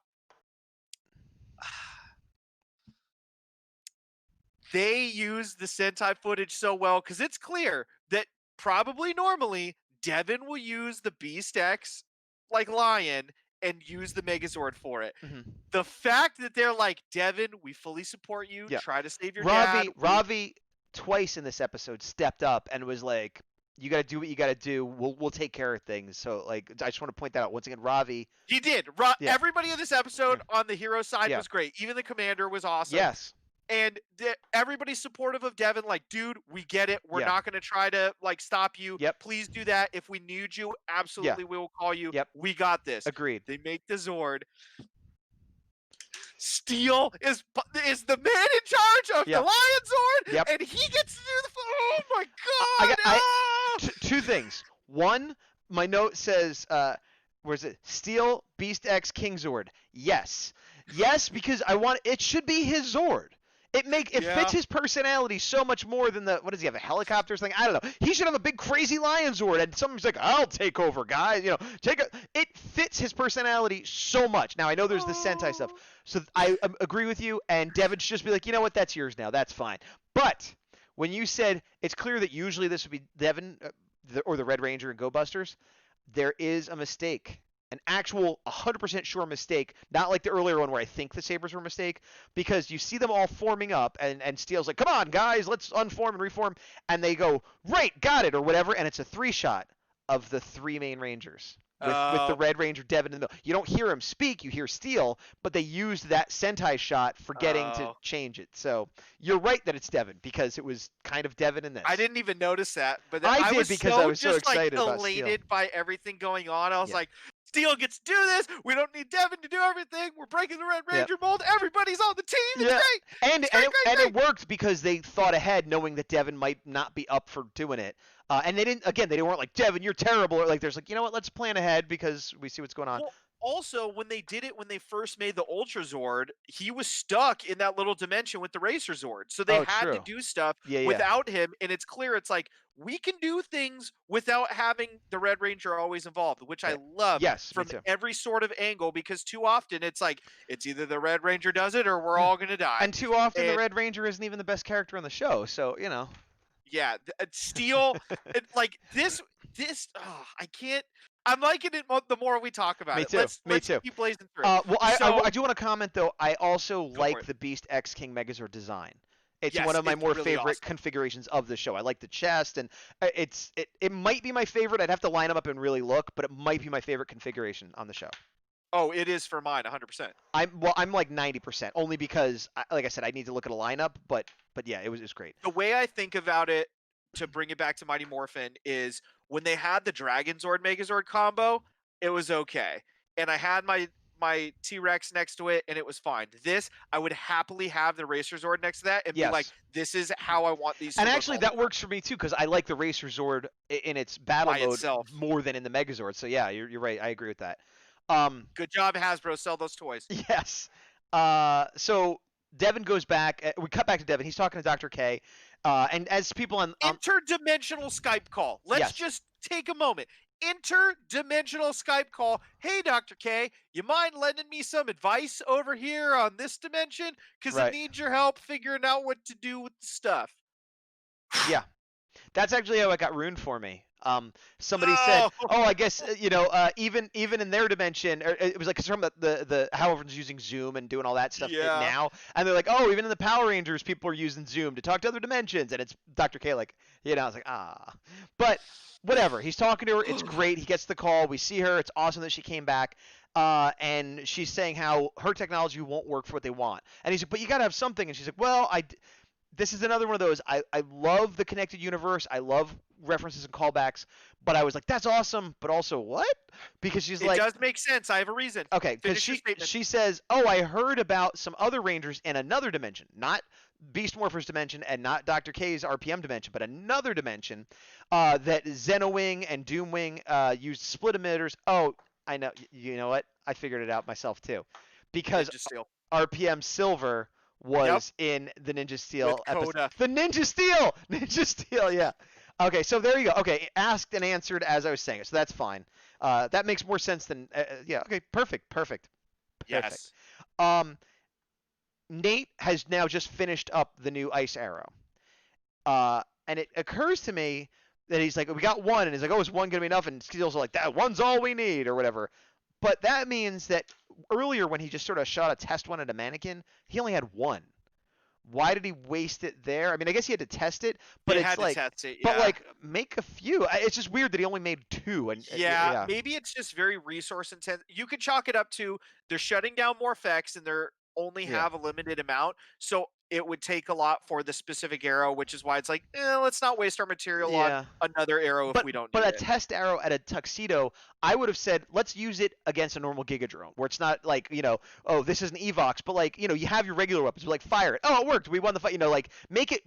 they use the Sentai footage so well because it's clear that probably normally Devin will use the Beast X like Lion and use the Megazord for it. Mm-hmm. The fact that they're like, Devin, we fully support you. Try to save your dad. Ravi twice in this episode stepped up and was like, you got to do what you got to do. We'll take care of things. So like, I just want to point that out once again. Ravi. He did. Everybody in this episode on the hero side was great. Even the commander was awesome. Yes. And everybody's supportive of Devin. Like, dude, we get it. We're not going to try to like stop you. Please do that. If we need you, absolutely we will call you. We got this. Agreed. They make the Zord. Steele is the man in charge of the Lion Zord, and he gets to do the. Oh my god! Two things. One, my note says, where's it? Steele, Beast X, King Zord. Yes, because it should be his Zord. It fits his personality so much more than what does he have, a helicopter thing? I don't know. He should have a big crazy lion Zord, and someone's like, I'll take over, guys. It fits his personality so much. Now I know there's the Sentai stuff, so I agree with you. And Devin should just be like, you know what, that's yours now. That's fine. But when you said it's clear that usually this would be Devin or the Red Ranger and Go Busters, there is a mistake. An actual 100% sure mistake, not like the earlier one where I think the Sabres were a mistake, because you see them all forming up, and Steele's like, come on, guys, let's unform and reform, and they go, right, got it, or whatever, and it's a 3-shot of the 3 main Rangers. With the Red Ranger, Devin in the middle. You don't hear him speak, you hear Steele, but they used that Sentai shot forgetting to change it. So you're right that it's Devin, because it was kind of Devin in this. I didn't even notice that, but I did because I was so excited like, about Steele. elated by everything going on. I was like, Steel gets to do this. We don't need Devin to do everything. We're breaking the Red Ranger mold. Everybody's on the team. It's great. And it worked because they thought ahead, knowing that Devin might not be up for doing it. And they weren't like, Devin, you're terrible. Or like, there's like, you know what, let's plan ahead because we see what's going on. Well, also, when they first made the Ultra Zord, he was stuck in that little dimension with the Racer Zord. So they had to do stuff without him. And it's clear, it's like, we can do things without having the Red Ranger always involved, which I love from every sort of angle, because too often it's like, it's either the Red Ranger does it or we're all going to die. And too often the Red Ranger isn't even the best character on the show. So, you know. Yeah, Steel, like this, I can't. I'm liking it the more we talk about it. Me too. Keep blazing through. Well, I do want to comment, though. I also like the Beast X King Megazord design. It's one of my more favorite configurations of the show. I like the chest, and it might be my favorite. I'd have to line them up and really look, but it might be my favorite configuration on the show. Oh, it is for mine, 100%. I'm like 90%, only because, like I said, I need to look at a lineup. But yeah, it was great. The way I think about it, to bring it back to Mighty Morphin, is when they had the Dragon Zord Megazord combo, it was okay, and I had my T-Rex next to it, and it was fine. This, I would happily have the Racer Zord next to that and be like, this is how I want these. And actually, that works for me too, because I like the Racer Zord in its battle mode more than in the Megazord. So yeah, you're right. I agree with that. Good job, Hasbro. Sell those toys. Yes. So Devin goes back. We cut back to Devin. He's talking to Dr. K. And as people on interdimensional Skype call. Let's just take a moment. Interdimensional Skype call. Hey, Dr. K, you mind lending me some advice over here on this dimension? Because I need your help figuring out what to do with the stuff. Yeah. That's actually how it got ruined for me. Somebody said, I guess even in their dimension, it was like talking about the how everyone's using Zoom and doing all that stuff now, and they're like, even in the Power Rangers, people are using Zoom to talk to other dimensions, and it's Dr. K, like, I was like, but whatever. He's talking to her. It's great. He gets the call. We see her. It's awesome that she came back. And she's saying how her technology won't work for what they want, and he's like, but you got to have something, and she's like, well, this is another one of those. I love the connected universe. I love references and callbacks. But I was like, that's awesome. But also, what? Because she's like, it does make sense. I have a reason. Okay, because she says, I heard about some other Rangers in another dimension, not Beast Morphers dimension and not Dr. K's RPM dimension, but another dimension that Xenowing and Doomwing used split emitters. Oh, I know. You know what? I figured it out myself too, because RPM Silver was in the Ninja Steel episode. The Ninja Steel, yeah. Okay, so there you go. Okay, asked and answered as I was saying it, so that's fine. That makes more sense than okay, perfect. Yes. Nate has now just finished up the new Ice Arrow, and it occurs to me that he's like, we got one, and he's like, is one gonna be enough? And Steel's like, that one's all we need, or whatever. But that means that earlier when he just sort of shot a test one at a mannequin, he only had one. Why did he waste it there? I mean, I guess he had to test it, but it's like, but like, make a few. It's just weird that he only made two. And maybe it's just very resource intense. You could chalk it up to they're shutting down more effects and they're only have a limited amount, so it would take a lot for the specific arrow, which is why it's like, let's not waste our material on another arrow if we don't need it. But a test arrow at a tuxedo, I would have said, let's use it against a normal Gigadrone, where it's not like, this is an Evox, but like, you have your regular weapons, like fire it. Oh, it worked. We won the fight. Like, make it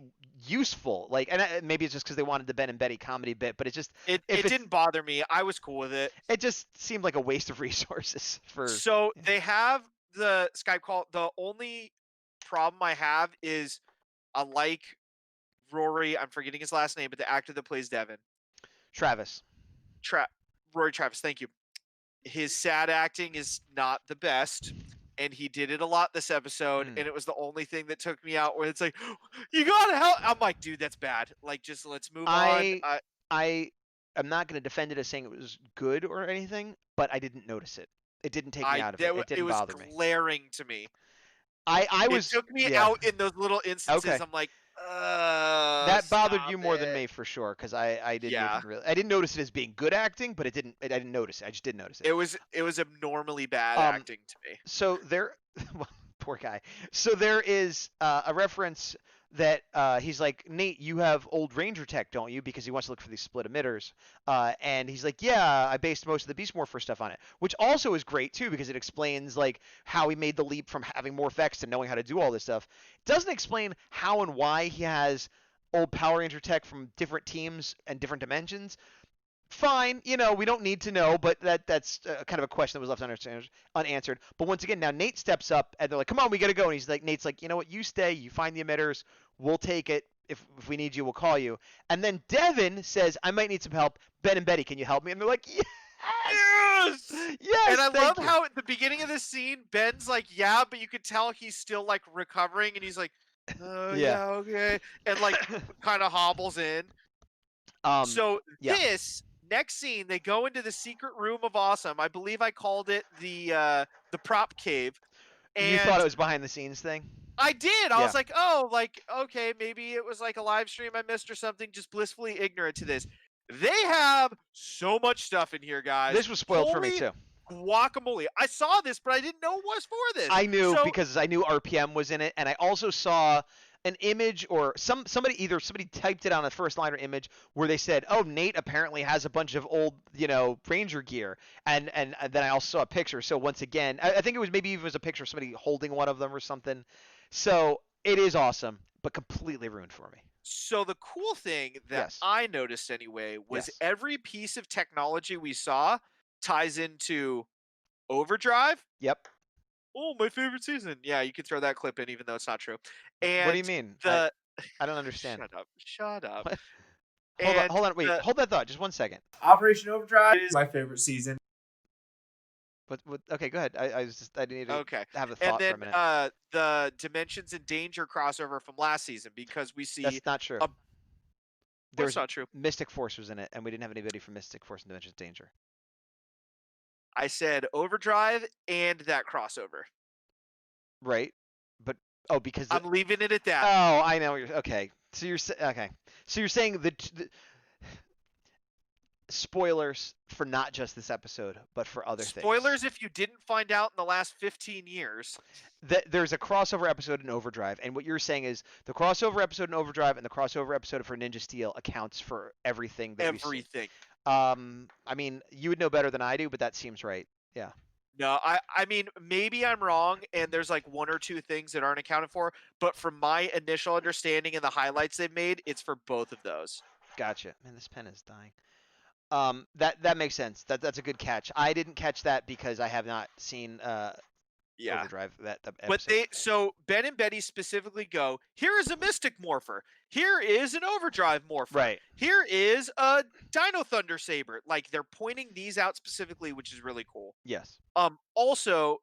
useful. Like, and maybe it's just because they wanted the Ben and Betty comedy bit, but it just it didn't bother me. I was cool with it. It just seemed like a waste of resources for. So they have the Skype call. The only problem I have is, like Rory, I'm forgetting his last name, but the actor that plays Devin, Travis. Rory Travis, thank you. His sad acting is not the best, and he did it a lot this episode, and it was the only thing that took me out, where it's like, you gotta help. I'm like, dude, that's bad. Like, just let's move on. I'm not going to defend it as saying it was good or anything, but I didn't notice it. It didn't take me out of it. It didn't bother me. It was glaring to me. It took me out in those little instances. Okay. I'm like, that bothered you more than me for sure, because I didn't even really. I didn't notice it as being good acting, but I didn't notice it. I just didn't notice it. It was abnormally bad acting to me. So there, poor guy. So there is a reference that he's like, Nate, you have old Ranger tech, don't you? Because he wants to look for these split emitters. And he's like, yeah, I based most of the Beast Morpher stuff on it, which also is great too because it explains like how he made the leap from having Morph-X to knowing how to do all this stuff. It doesn't explain how and why he has old Power Ranger tech from different teams and different dimensions. Fine, we don't need to know, but that's kind of a question that was left unanswered. But once again, now Nate steps up, and they're like, "Come on, we gotta go." And he's like, Nate's like, "You know what? You stay. You find the emitters. We'll take it. If we need you, we'll call you." And then Devin says, "I might need some help. Ben and Betty, can you help me?" And they're like, "Yes, yes." And I love you. how at the beginning of this scene, Ben's like, "Yeah," but you could tell he's still like recovering, and he's like, yeah, okay," and like kind of hobbles in. So this next scene, they go into the secret room of awesome. I believe I called it the prop cave. And you thought it was behind the scenes thing? I did. I was like, oh, like, okay, maybe it was like a live stream I missed or something, just blissfully ignorant to this. They have so much stuff in here, guys. This was spoiled for me too. Guacamole. I saw this, but I didn't know it was for this. I knew because I knew RPM was in it, and I also saw an image or somebody typed it on a first liner image where they said, "Oh, Nate apparently has a bunch of old, Ranger gear," and then I also saw a picture. So once again, I think it was maybe even a picture of somebody holding one of them or something. So it is awesome, but completely ruined for me. So the cool thing that I noticed anyway was every piece of technology we saw ties into Overdrive. Yep. Oh, my favorite season. Yeah, you could throw that clip in even though it's not true. And what do you mean? I don't understand. Shut up. Hold on, wait. Hold that thought just 1 second. Operation Overdrive is my favorite season. But okay, go ahead. I didn't need to have a thought for a minute. The Dimensions in Danger crossover from last season because we see that's not true. That's not true. Mystic Force was in it, and we didn't have anybody from Mystic Force and Dimensions in Danger. I said Overdrive and that crossover. Right, but because I'm leaving it at that. Oh, I know. Okay, so you're saying the spoilers for not just this episode, but for other things. Spoilers if you didn't find out in the last 15 years. There's a crossover episode in Overdrive, and what you're saying is the crossover episode in Overdrive and the crossover episode for Ninja Steel accounts for everything that we see. Everything. I mean, you would know better than I do, but that seems right. Yeah. No, I mean, maybe I'm wrong, and there's like one or two things that aren't accounted for, but from my initial understanding and the highlights they've made, it's for both of those. Gotcha. Man, this pen is dying. That makes sense. That's a good catch. I didn't catch that because I have not seen Overdrive that episode. But so Ben and Betty specifically go, here is a Mystic Morpher. Here is an Overdrive Morpher. Right. Here is a Dino Thunder Saber. Like they're pointing these out specifically, which is really cool. Yes. Also,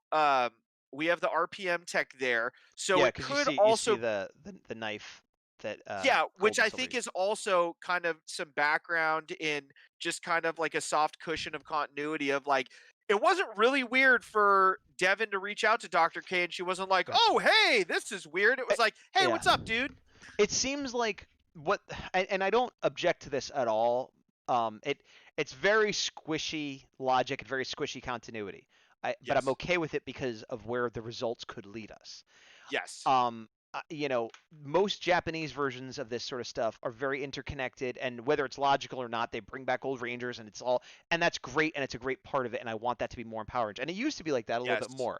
we have the RPM tech there. So it could you see the knife that which I think is also kind of some background in just kind of like a soft cushion of continuity of like it wasn't really weird for Devin to reach out to Dr. K and she wasn't like, "Oh, hey, this is weird." It was like, "Hey, what's up, dude?" It seems like and I don't object to this at all. It's very squishy logic and very squishy continuity. But I'm okay with it because of where the results could lead us. Yes. Most Japanese versions of this sort of stuff are very interconnected, and whether it's logical or not, they bring back old Rangers, and that's great, and it's a great part of it, and I want that to be more in Power Rangers. And it used to be like that a little bit more.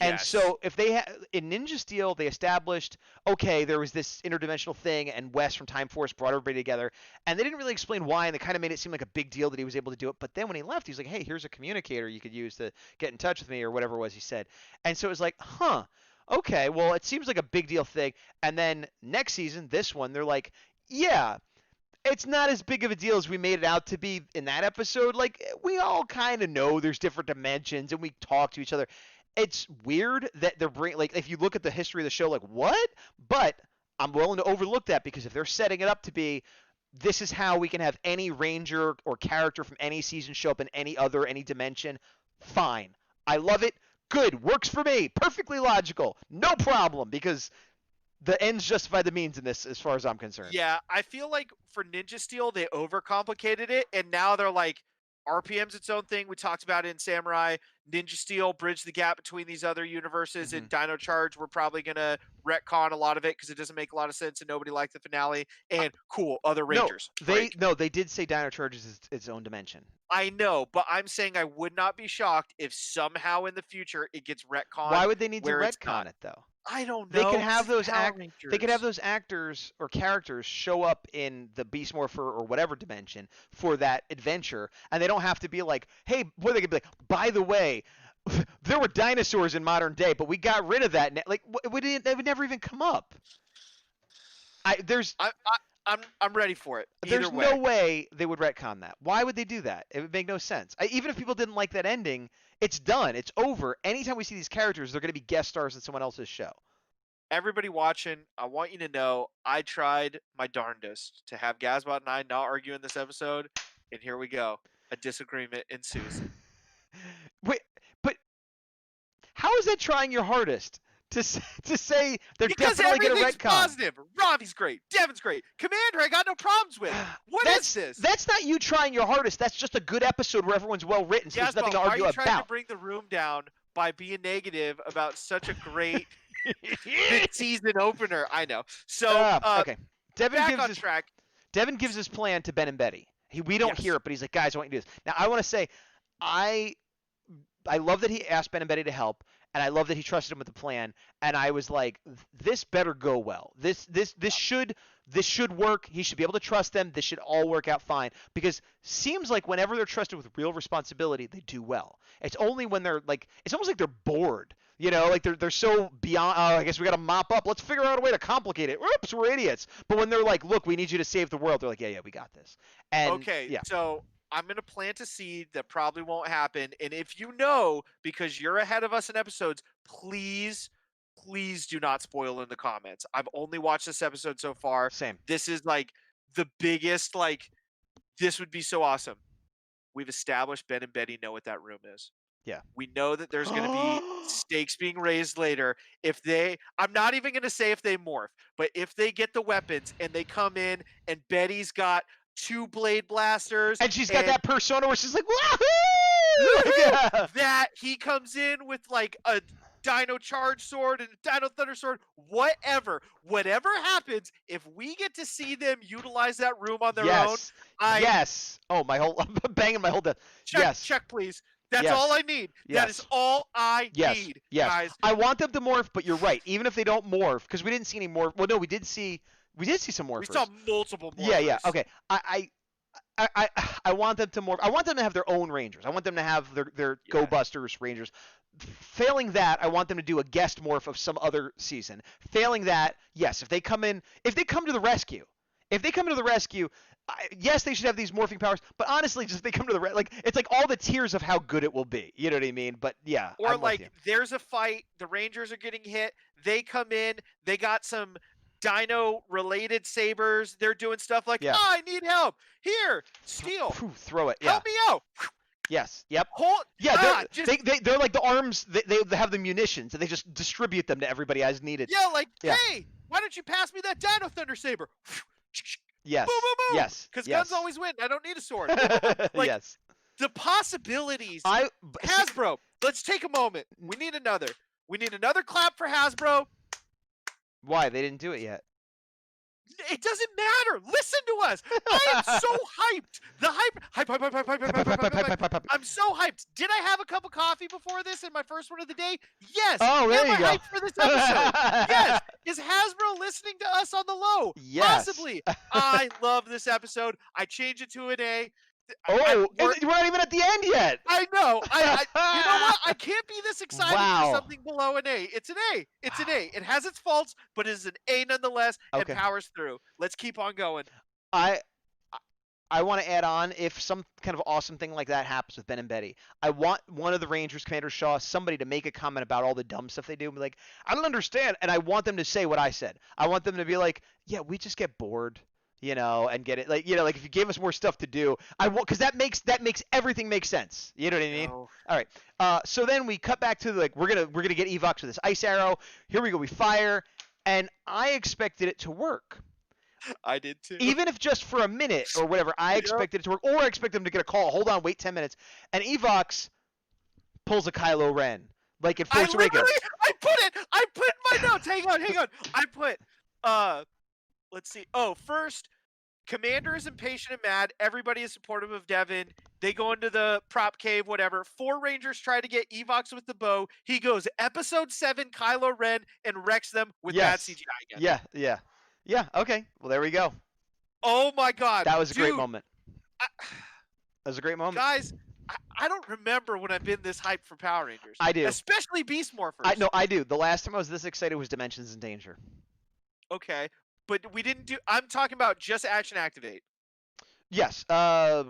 And so if they in Ninja Steel, they established, okay, there was this interdimensional thing, and Wes from Time Force brought everybody together, and they didn't really explain why, and they kind of made it seem like a big deal that he was able to do it. But then when he left, he's like, hey, here's a communicator you could use to get in touch with me, or whatever it was he said. And so it was like, huh. Okay, well, it seems like a big deal thing. And then next season, this one, they're like, yeah, it's not as big of a deal as we made it out to be in that episode. Like, we all kind of know there's different dimensions, and we talk to each other. It's weird that they're bringing, like, if you look at the history of the show, like, what? But I'm willing to overlook that because if they're setting it up to be, this is how we can have any Ranger or character from any season show up in any dimension, fine. I love it. Good, works for me, perfectly logical, no problem, because the ends justify the means in this as far as I'm concerned. Yeah, I feel like for Ninja Steel, they overcomplicated it, and now they're like, RPM's its own thing. We talked about it in Samurai. Ninja Steel bridge the gap between these other universes. In Dino Charge, we're probably going to retcon a lot of it because it doesn't make a lot of sense and nobody liked the finale. And cool, other Rangers. They did say Dino Charge is its own dimension. I know, but I'm saying I would not be shocked if somehow in the future it gets retconned. Why would they need to retcon it though? I don't They know. could have those actors or characters show up in the Beast Morpher or whatever dimension for that adventure, and they don't have to be like, hey, what, they could be like, by the way, there were dinosaurs in modern day, but we got rid of that. Like, it would never even come up. I'm ready for it. There's no way they would retcon that. Why would they do that? It would make no sense. Even if people didn't like that ending, it's done. It's over. Anytime we see these characters, they're going to be guest stars in someone else's show. Everybody watching, I want you to know I tried my darndest to have Gazbot and I not argue in this episode, and here we go. A disagreement ensues. Wait, but how is that trying your hardest? To say they're because definitely going to retcon. Because everything's positive. Robbie's great. Devin's great. Commander, I got no problems with. What is this? That's not you trying your hardest. That's just a good episode where everyone's well written, so there's nothing to argue about. Why are you trying to bring the room down by being negative about such a great mid-season opener? I know. So, okay. Track. Devin gives his plan to Ben and Betty. We don't hear it, but he's like, guys, I want you to do this. Now, I want to say, I love that he asked Ben and Betty to help. And I love that he trusted him with the plan. And I was like, this better go well. This should work. He should be able to trust them. This should all work out fine. Because seems like whenever they're trusted with real responsibility, they do well. It's only when they're like, it's almost like they're bored. You know, like they're so beyond. Oh, I guess we got to mop up. Let's figure out a way to complicate it. Oops, we're idiots. But when they're like, look, we need you to save the world, they're like, yeah, we got this. And okay, so I'm going to plant a seed that probably won't happen. And if you know, because you're ahead of us in episodes, please do not spoil in the comments. I've only watched this episode so far. Same. This is like the biggest, like, this would be so awesome. We've established Ben and Betty know what that room is. Yeah. We know that there's going to be stakes being raised later. I'm not even going to say if they morph, but if they get the weapons and they come in and Betty's got 2 blade blasters. And she's got that persona where she's like, wahoo! Yeah. That he comes in with like a Dino Charge sword and a Dino Thunder sword, whatever happens, if we get to see them utilize that room on their own. Yes. Oh, I'm banging my whole death. Check, please. That's all I need. That is all I need, guys. I want them to morph, but you're right. Even if they don't morph, because we didn't see any morph. Well, no, we did see some morphers. We saw multiple morphers. Yeah. Okay. I want them to morph. I want them to have their own Rangers. I want them to have their Go Busters Rangers. Failing that, I want them to do a guest morph of some other season. Failing that, yes, if they come to the rescue, yes, they should have these morphing powers. But honestly, just if they come to the it's like all the tiers of how good it will be. You know what I mean? But yeah. Or like there's a fight, the Rangers are getting hit, they come in, they got some Dino related sabers, they're doing stuff like, I need help. Here, steal. Throw it. Help me out. Yes. Yep. They're like the arms. They have the munitions, and they just distribute them to everybody as needed. Yeah, hey, why don't you pass me that Dino Thunder saber? Yes. Boom, boom, boom. Yes. Because guns always win. I don't need a sword. Yes. The possibilities. Hasbro, let's take a moment. We need another clap for Hasbro. Why? They didn't do it yet. It doesn't matter. Listen to us. I am so hyped. The hype. I'm so hyped. Did I have a cup of coffee before this in my first one of the day? Yes. Oh, there you go. Am I hyped for this episode? Yes. Is Hasbro listening to us on the low? Yes. Possibly. I love this episode. I changed it to an A. We're not even at the end yet. I know. You know what? I can't be this excited for something below an A. It's an A. It's an A. It has its faults, but it is an A nonetheless, and powers through. Let's keep on going. I want to add on, if some kind of awesome thing like that happens with Ben and Betty, I want one of the Rangers, Commander Shaw, somebody to make a comment about all the dumb stuff they do and be like, I don't understand. And I want them to say what I said. I want them to be like, yeah, we just get bored. And get it like if you gave us more stuff to do, because that makes everything make sense. You know what I mean? No. All right. So then we cut back to we're gonna get Evox with this ice arrow. Here we go. We fire, and I expected it to work. I did too. Even if just for a minute or whatever, I expected it to work, or I expect them to get a call. Hold on, wait 10 minutes, and Evox pulls a Kylo Ren, like in Force Awakens. I put in my notes. Hang on. I put, let's see. Oh, first, Commander is impatient and mad. Everybody is supportive of Devin. They go into the prop cave, whatever. 4 Rangers try to get Evox with the bow. He goes Episode 7 Kylo Ren and wrecks them with bad CGI again. Yeah. Okay. Well, there we go. Oh my God. That was a great moment. That was a great moment. Guys, I don't remember when I've been this hyped for Power Rangers. I do. Especially Beast Morphers. I do. The last time I was this excited was Dimensions in Danger. Okay. But we didn't do. I'm talking about just Action Activate. Yes. I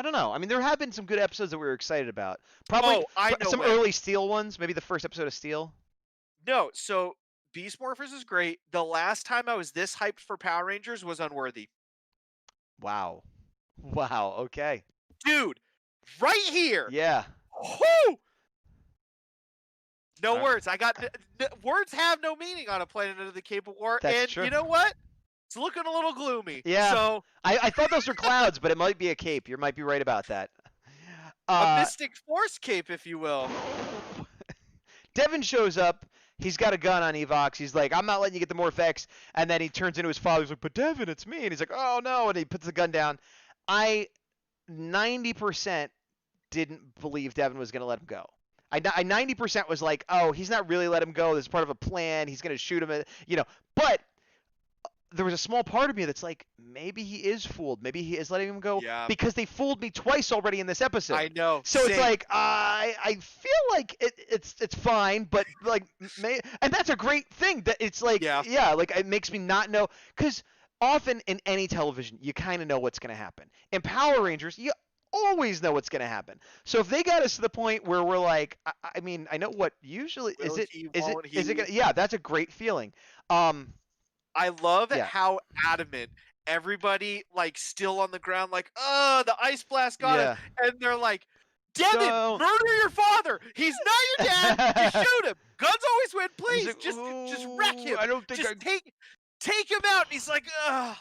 don't know. I mean, there have been some good episodes that we were excited about. Probably some early Steel ones. Maybe the first episode of Steel. No. So Beast Morphers is great. The last time I was this hyped for Power Rangers was Unworthy. Wow. Okay. Dude, right here. Yeah. Whoo! No words. I got words have no meaning on a Planet of the Cape of War. That's true. You know what? It's looking a little gloomy. Yeah. So I thought those were clouds, but it might be a cape. You might be right about that. A Mystic Force cape, if you will. Devin shows up. He's got a gun on Evox. He's like, I'm not letting you get the Morph-X. And then he turns into his father. He's like, but Devin, it's me. And he's like, oh, no. And he puts the gun down. I 90% didn't believe Devin was going to let him go. I 90% was like, oh, he's not really let him go. This is part of a plan. He's going to shoot him. But there was a small part of me that's like, maybe he is fooled. Maybe he is letting him go because they fooled me twice already in this episode. I know. So It's like I feel like it's fine, but like, and that's a great thing. That it's like like it makes me not know, because often in any television you kind of know what's going to happen. In Power Rangers, you always know what's going to happen. So if they got us to the point where we're like, I mean, I know what usually is it. Yeah, that's a great feeling. I love how adamant everybody, like, still on the ground, like, oh, the ice blast got him. And they're like, Devin, murder your father. He's not your dad. Just shoot him. Guns always win. Please, like, just wreck him. I don't think just take him out. And he's like, ugh.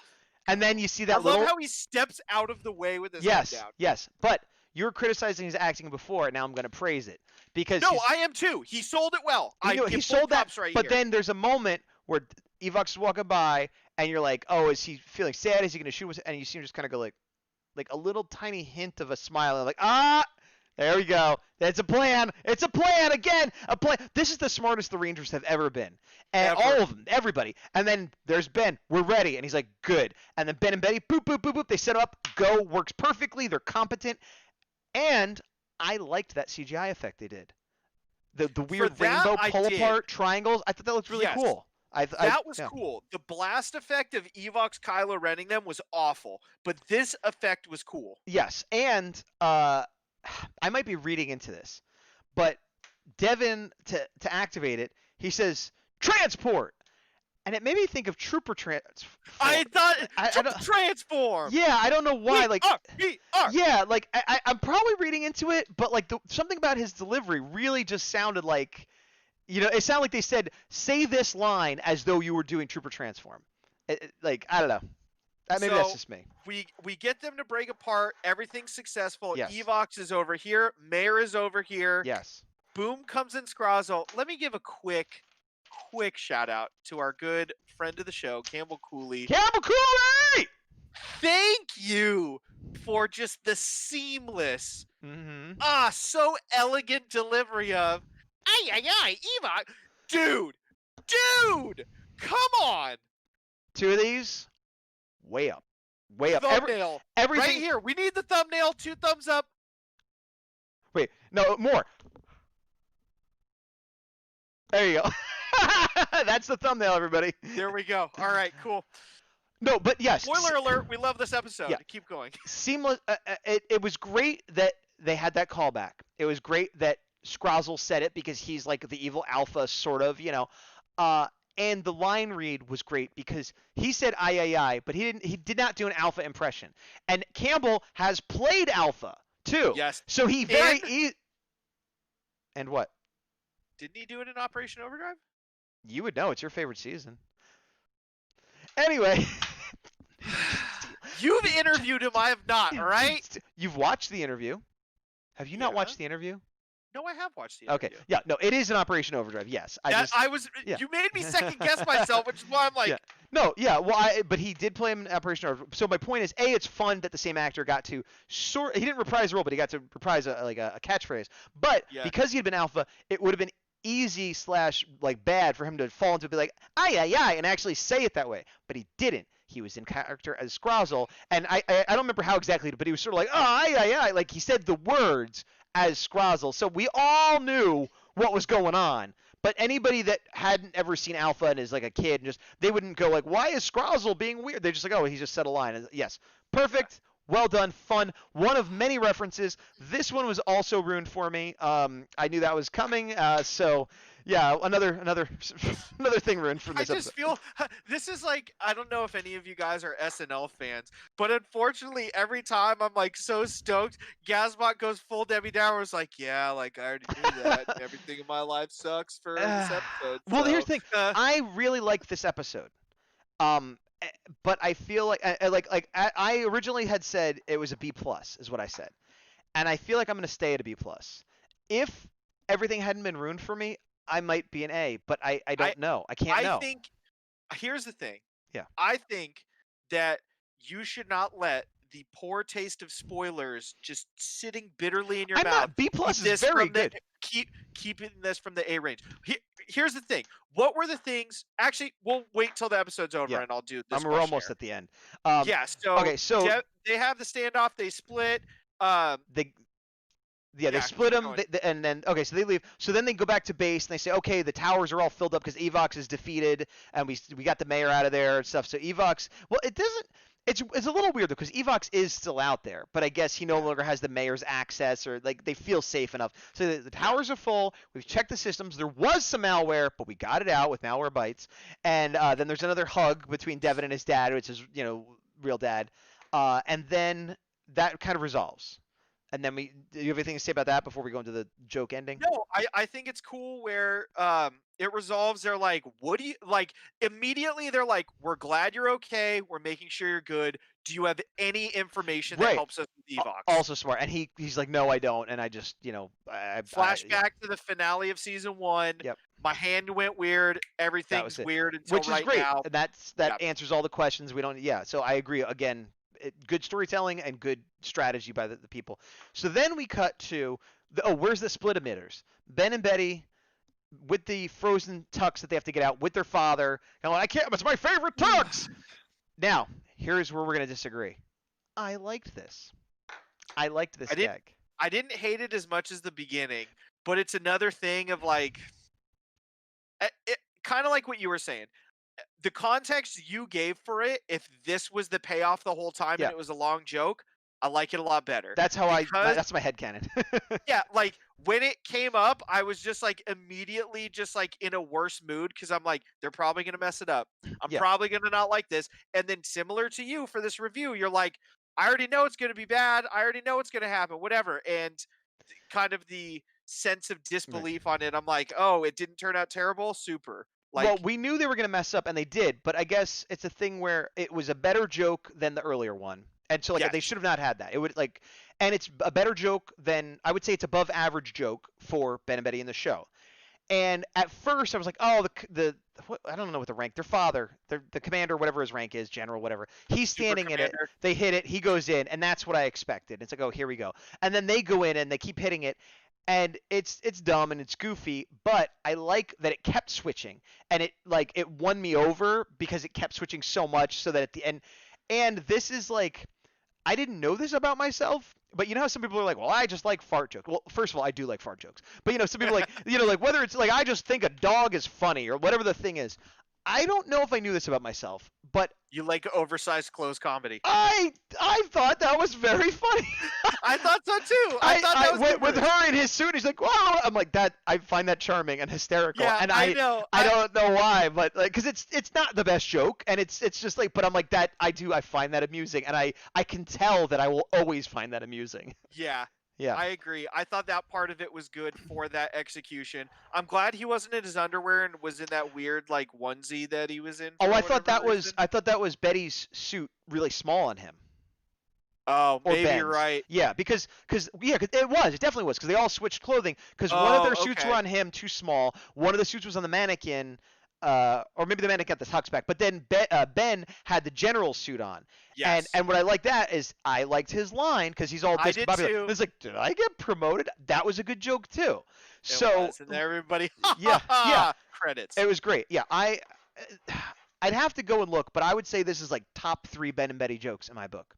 And then you see that I love how he steps out of the way with his head down. Yes, but you were criticizing his acting before. Now I'm going to praise it because I am too. He sold it well. He sold that. But then there's a moment where Evox is walking by, and you're like, oh, is he feeling sad? Is he going to shoot us? And you see him just kind of go like a little tiny hint of a smile, and like, there we go. That's a plan. It's a plan again. A plan. This is the smartest the Rangers have ever been. And all of them, everybody. And then there's Ben. We're ready. And he's like, good. And then Ben and Betty, boop, boop, boop, boop. They set up. Go. Works perfectly. They're competent. And I liked that CGI effect they did. The weird rainbow pull-apart triangles. I thought that looked really cool. That was cool. The blast effect of Evox Kylo Renning them was awful, but this effect was cool. Yes, and I might be reading into this, but Devin, to activate it, he says, transport! And it made me think of Trooper Transform. I thought Transform! Yeah, I don't know why. We are. Yeah, like, I'm probably reading into it, but like something about his delivery really just sounded like, it sounded like they said, say this line as though you were doing Trooper Transform. Like, I don't know. Maybe that's just me. We get them to break apart. Everything's successful. Yes. Evox is over here. Mayor is over here. Yes. Boom comes in Scrozzle. Let me give a quick shout out to our good friend of the show, Campbell Cooley. Campbell Cooley! Thank you for just the seamless, so elegant delivery of, Evox. Dude, come on. 2 of these, way up. Thumbnail. Everything right here. We need the thumbnail. 2 thumbs up. Wait, no, more. There you go. That's the thumbnail, everybody. There we go. All right, cool. No, but yes. Spoiler alert, we love this episode. Yeah. Keep going. Seamless. It was great that they had that callback. It was great that Scrozzle said it because he's like the evil alpha, sort of, and the line read was great because he said I, but he did not do an alpha impression. And Campbell has played alpha too. Yes. So he and what? Didn't he do it in Operation Overdrive? You would know. It's your favorite season. Anyway. You've interviewed him. I have not. All right. You've watched the interview. Have you not watched the interview? No, I have watched the interview. Okay. Yeah. No, it is an Operation Overdrive. Yes. You made me second guess myself, which is why I'm like. Yeah. No. Yeah. Well, but he did play him in Operation Overdrive. So my point is, it's fun that the same actor got to he didn't reprise the role, but he got to reprise a catchphrase. But because he had been Alpha, it would have been easy / like bad for him to fall into be like ay and actually say it that way. But he didn't. He was in character as Scrozzle, and I don't remember how exactly, but he was sort of like ay, like he said the words as Scrozzle, so we all knew what was going on. But anybody that hadn't ever seen Alpha and is like a kid, and they wouldn't go like, why is Scrozzle being weird? They're just like, oh, he just said a line. And yes, perfect. Well done, fun. One of many references. This one was also ruined for me. I knew that was coming. So yeah, another thing ruined from this I just episode. feel this is like, I don't know if any of you guys are SNL fans, but unfortunately every time I'm like so stoked, Gazbot goes full Debbie Downer. It's like, yeah, like I already knew that. Everything in my life sucks for this episode. Well, here's the thing. I really like this episode. But I feel like I originally had said it was a B+ is what I said, and I feel like I'm gonna stay at a B+. If everything hadn't been ruined for me, I might be an A, but I don't know. I can't know. I think here's the thing. Yeah. I think that you should not let the poor taste of spoilers just sitting bitterly in your mouth. Not. B+ is very good. Keeping this from the A range. Here's the thing. What were the things? Actually, we'll wait till the episode's over and I'll do this. We're almost at the end. So they have the standoff. They split. They split them, and then so they leave. So then they go back to base and they say, okay, the towers are all filled up because Evox is defeated, and we got the mayor out of there and stuff. So Evox, well, it doesn't. It's a little weird though because Evox is still out there, but I guess he no longer has the mayor's access, or like they feel safe enough. So the towers are full. We've checked the systems. There was some malware, but we got it out with Malware Bytes. And then there's another hug between Devin and his dad, which is real dad. And then that kind of resolves. And then do you have anything to say about that before we go into the joke ending? No, I think it's cool where it resolves. They're like, what do you like? Immediately they're like, we're glad you're okay. We're making sure you're good. Do you have any information that helps us with Evox? Also smart. And he's like, no, I don't. And I just, flashback to the finale of season 1. Yep. My hand went weird. Everything's weird until Which is right great. now. And that answers all the questions. We don't. Yeah. So I agree. Again, good storytelling and good strategy by the people. So then we cut to where's the split emitters? Ben and Betty with the frozen tux that they have to get out with their father. And I can't. It's my favorite tux. Now here's where we're gonna disagree. I liked this. I liked this gag. I didn't hate it as much as the beginning, but it's another thing of like, it kind of like what you were saying. The context you gave for it, if this was the payoff the whole time and it was a long joke, I like it a lot better. That's how that's my headcanon. Yeah, like when it came up, I was just like immediately just like in a worse mood because I'm like, they're probably going to mess it up. I'm probably going to not like this. And then similar to you for this review, you're like, I already know it's going to be bad. I already know it's going to happen, whatever. And kind of the sense of disbelief on it. I'm like, oh, it didn't turn out terrible. Super. Well, we knew they were going to mess up, and they did. But I guess it's a thing where it was a better joke than the earlier one, and so they should have not had that. It would and it's a better joke than I would say it's above average joke for Ben and Betty in the show. And at first I was like, oh, I don't know what the rank. Their father, the commander, whatever his rank is, general, whatever. He's standing in it. They hit it. He goes in, and that's what I expected. It's like, oh, here we go. And then they go in and they keep hitting it. And it's dumb and it's goofy, but I like that it kept switching, and it won me over because it kept switching so much, so that at the end, and this is like, I didn't know this about myself, but you know how some people are like, well, I just like fart jokes. Well, first of all, I do like fart jokes, but some people like, like whether it's like I just think a dog is funny or whatever the thing is. I don't know if I knew this about myself, but you like oversized clothes comedy. I thought that was very funny. I thought so too. I thought that was with her in his suit. He's like, "Whoa!" I'm like that. I find that charming and hysterical. Yeah, and I know. I don't know why, but because it's not the best joke, and it's just like, but I'm like that. I find that amusing, and I can tell that I will always find that amusing. Yeah. Yeah. I agree. I thought that part of it was good for that execution. I'm glad he wasn't in his underwear and was in that weird like onesie that he was in. Oh, For I thought whatever that was reason. I thought that was Betty's suit really small on him. Oh, Or maybe Ben's. you're right. Yeah, because it definitely was because they all switched clothing because one of Oh, their suits okay. were on him too small, one of the suits was on the mannequin, or maybe the mannequin got the tux back, but then Ben had the general suit on. Yes. And what I like that is I liked his line because he's all I did discombobulated. too. It's like, did I get promoted? That was a good joke too. It So was, and everybody. yeah. Credits. It was great. Yeah, I'd have to go and look, but I would say this is like top 3 Ben and Betty jokes in my book.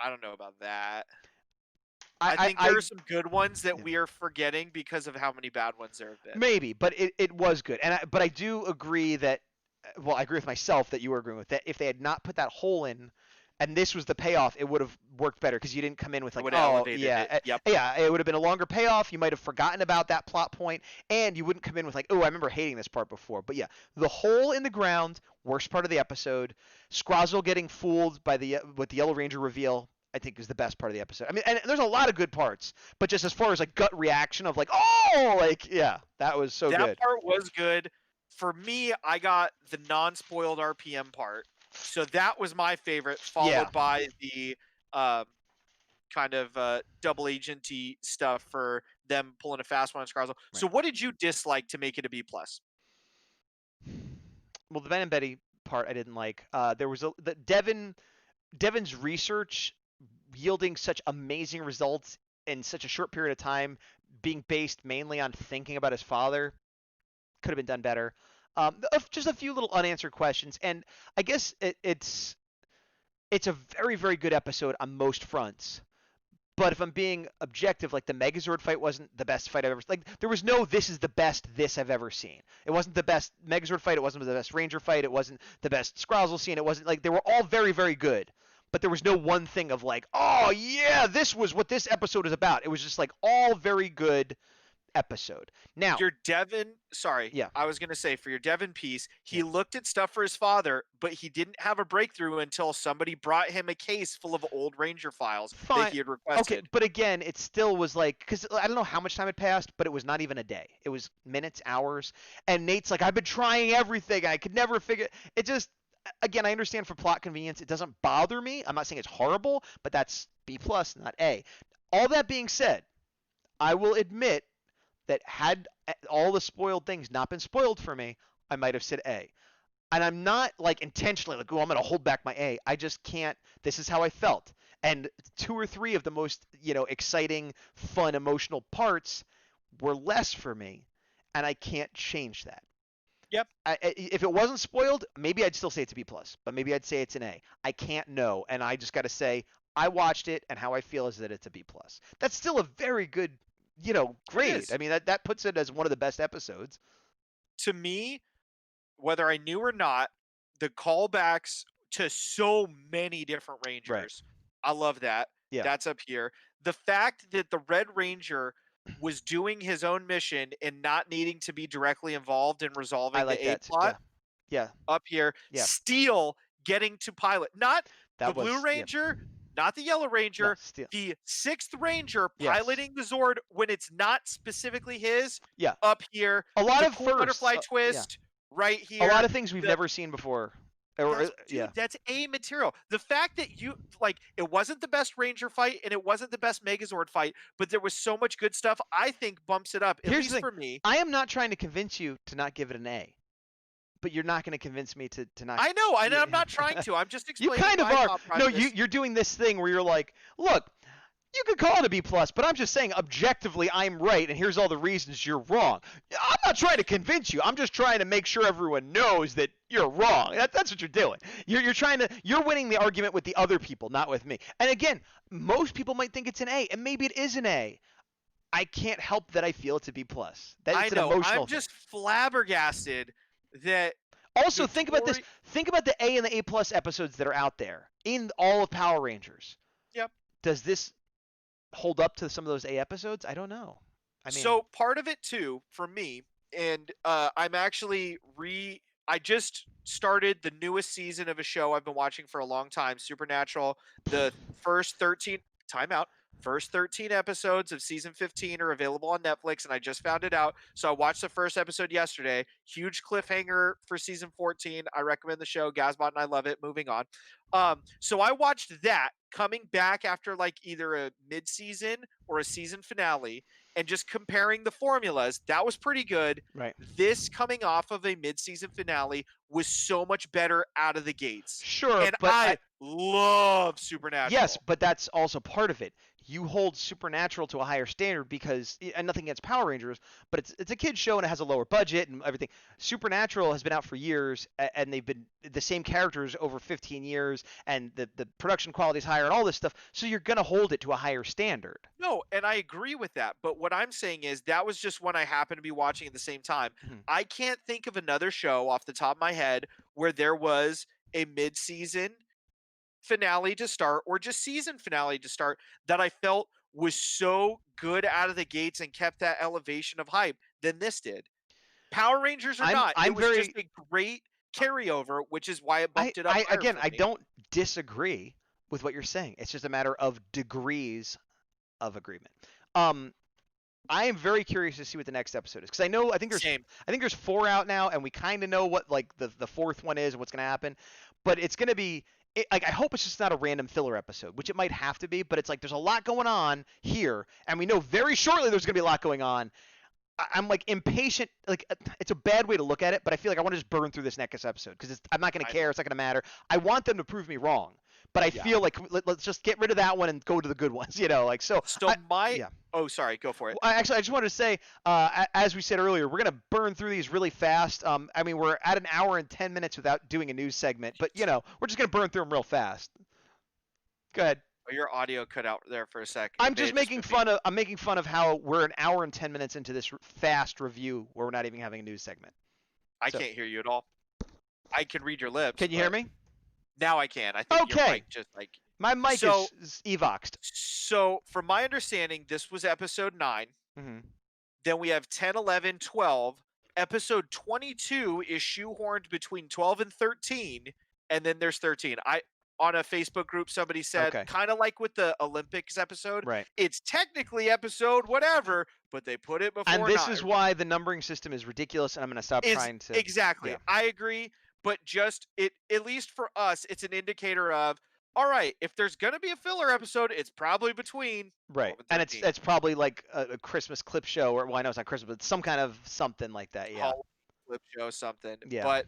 I don't know about that. I think there are some good ones that we are forgetting because of how many bad ones there have been. Maybe, but it was good, but I do agree that. Well, I agree with myself that you were agreeing with that. If they had not put that hole in, and this was the payoff, it would have worked better because you didn't come in with like, oh yeah, yeah, it would have been a longer payoff. You might have forgotten about that plot point, and you wouldn't come in with like, oh, I remember hating this part before. But yeah, the hole in the ground, worst part of the episode. Scrozzle getting fooled by with the Yellow Ranger reveal, I think is the best part of the episode. I mean, and there's a lot of good parts, but just as far as like gut reaction of like, oh, like yeah, that was so good. That part was good. For me, I got the non-spoiled RPM part, so that was my favorite, followed by the kind of double agenty stuff for them pulling a fast one on Scrozzle. Right. So what did you dislike to make it a B+? Well, the Ben and Betty part I didn't like. There was Devin's research yielding such amazing results in such a short period of time, being based mainly on thinking about his father, could have been done better. Just a few little unanswered questions, and I guess it's a very, very good episode on most fronts. But if I'm being objective, like the Megazord fight wasn't the best fight I've ever. Like there was no this is the best this I've ever seen. It wasn't the best Megazord fight. It wasn't the best Ranger fight. It wasn't the best Scrozzle scene. It wasn't like they were all very, very good. But there was no one thing of like, oh yeah, this was what this episode is about. It was just like all very good episode. Now, your Devin, sorry, yeah, I was gonna say for your Devin piece, he looked at stuff for his father, but he didn't have a breakthrough until somebody brought him a case full of old Ranger files that he had requested. Okay, but again, it still was like, because I don't know how much time had passed, but it was not even a day. It was minutes, hours, and Nate's like, I've been trying everything, I could never figure it. Just, again, I understand for plot convenience, it doesn't bother me. I'm not saying it's horrible, but that's B+, not A. All that being said, I will admit that had all the spoiled things not been spoiled for me, I might have said A. And I'm not like intentionally like, oh, I'm going to hold back my A. I just can't. This is how I felt. And 2 or 3 of the most, exciting, fun, emotional parts were less for me, and I can't change that. Yep. If it wasn't spoiled, maybe I'd still say it's a B+, but maybe I'd say it's an A. I can't know, and I just got to say I watched it, and how I feel is that it's a B+. That's still a very good grade. I mean, that puts it as one of the best episodes. To me, whether I knew or not, the callbacks to so many different Rangers, right. I love that. Yeah. That's up here. The fact that the Red Ranger was doing his own mission and not needing to be directly involved in resolving the A plot. Yeah. Up here. Yeah. Steel getting to pilot. Not the Blue Ranger. Yeah. Not the Yellow Ranger, the 6th Ranger piloting the Zord when it's not specifically his. Yeah. Up here. A lot of cool butterfly twist right here. A lot of things we've never seen before. That's A material. The fact that it wasn't the best Ranger fight and it wasn't the best Megazord fight, but there was so much good stuff, I think bumps it up, at least for me. I am not trying to convince you to not give it an A. But you're not going to convince me to not. I know, and I'm not trying to. I'm just explaining. You kind of are. No, you're doing this thing where you're like, look, you could call it a B+, but I'm just saying objectively I'm right, and here's all the reasons you're wrong. I'm not trying to convince you. I'm just trying to make sure everyone knows that you're wrong. That's what you're doing. You're winning the argument with the other people, not with me. And again, most people might think it's an A, and maybe it is an A. I can't help that I feel it's a B+. I know. I'm just flabbergasted. That also think about this. Think about the A and the A+ episodes that are out there in all of Power Rangers. Yep. Does this hold up to some of those A episodes? I don't know. So part of it too for me, and I'm actually I just started the newest season of a show I've been watching for a long time, Supernatural. The first 13 First 13 episodes of season 15 are available on Netflix, and I just found it out. So I watched the first episode yesterday. Huge cliffhanger for season 14. I recommend the show. Gazbot and I love it. Moving on. So I watched that coming back after like either a mid-season or a season finale, and just comparing the formulas. That was pretty good. Right. This coming off of a mid-season finale was so much better out of the gates. Sure, And but I love Supernatural. yes, but that's also part of it. You hold Supernatural to a higher standard because, and nothing against Power Rangers, but it's a kid's show and it has a lower budget and everything. Supernatural has been out for years, and they've been the same characters over 15 years, and the production quality is higher and all this stuff. So you're gonna hold it to a higher standard. No, and I agree with that. But what I'm saying is that was just one I happened to be watching at the same time. I can't think of another show off the top of my head where there was a mid-season finale to start or just season finale to start that I felt was so good out of the gates and kept that elevation of hype than this did. Power Rangers or not, it was just a great carryover, which is why it bumped it up. Again, I don't disagree with what you're saying. It's just a matter of degrees of agreement. I am very curious to see what the next episode is because I think there's 4 out now, and we kind of know what like the 4th one is and what's going to happen, but it's going to be. I hope it's just not a random filler episode, which it might have to be, but it's like there's a lot going on here, and we know very shortly there's going to be a lot going on. I'm like impatient. Like it's a bad way to look at it, but I feel like I want to just burn through this next episode because I'm not going to care. It's not going to matter. I want them to prove me wrong, but I feel like let's just get rid of that one and go to the good ones. You know, like so. Oh, sorry, go for it. Actually, I just wanted to say, as we said earlier, we're going to burn through these really fast. I mean, we're at an hour and 10 minutes without doing a news segment, but you know, we're just going to burn through them real fast. Go ahead. Oh, your audio cut out there for a second. I'm just making fun of how we're an hour and 10 minutes into this fast review where we're not even having a news segment. I can't hear you at all. I can read your lips. Can you hear me? Now I can. I think your mic just like my mic is evoxed. So, from my understanding, this was episode 9. Mm-hmm. Then we have 10, 11, 12. Episode 22 is shoehorned between 12 and 13, and then there's 13. On a Facebook group, somebody said, kind of like with the Olympics episode, right? It's technically episode whatever, but they put it before. And this is why the numbering system is ridiculous, and I'm going to stop trying to. Exactly. Yeah. I agree, but just at least for us, it's an indicator of, all right, if there's going to be a filler episode, it's probably between. Right. And it's probably like a Christmas clip show, or well, I know it's not Christmas, but some kind of something like that. Yeah. Clip show, something. Yeah. But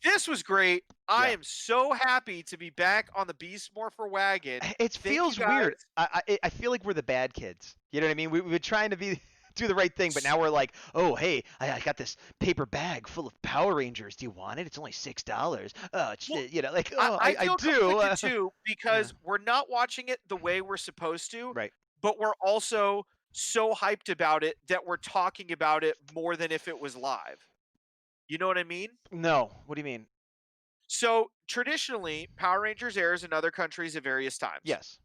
this was great. I am so happy to be back on the Beast Morpher wagon. It feels weird. I feel like we're the bad kids. You know what I mean? We've been trying to do the right thing, but now we're like, oh, hey, I got this paper bag full of Power Rangers. Do you want it? It's only $6. Oh, you know, like, oh, I feel do. Too, because we're not watching it the way we're supposed to. Right. But we're also so hyped about it that we're talking about it more than if it was live. You know what I mean? No. What do you mean? So traditionally, Power Rangers airs in other countries at various times. Yes.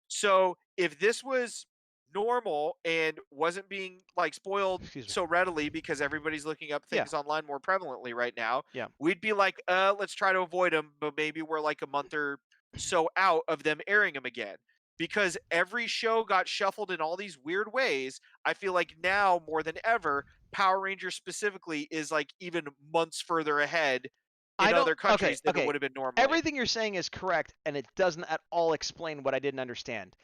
So if this was normal and wasn't being like spoiled so readily because everybody's looking up things online more prevalently right now, we'd be like, let's try to avoid them, but maybe we're like a month or so out of them airing them again. Because every show got shuffled in all these weird ways, I feel like now more than ever, Power Rangers specifically is like even months further ahead in other countries than it would have been normal. Everything you're saying is correct, and it doesn't at all explain what I didn't understand.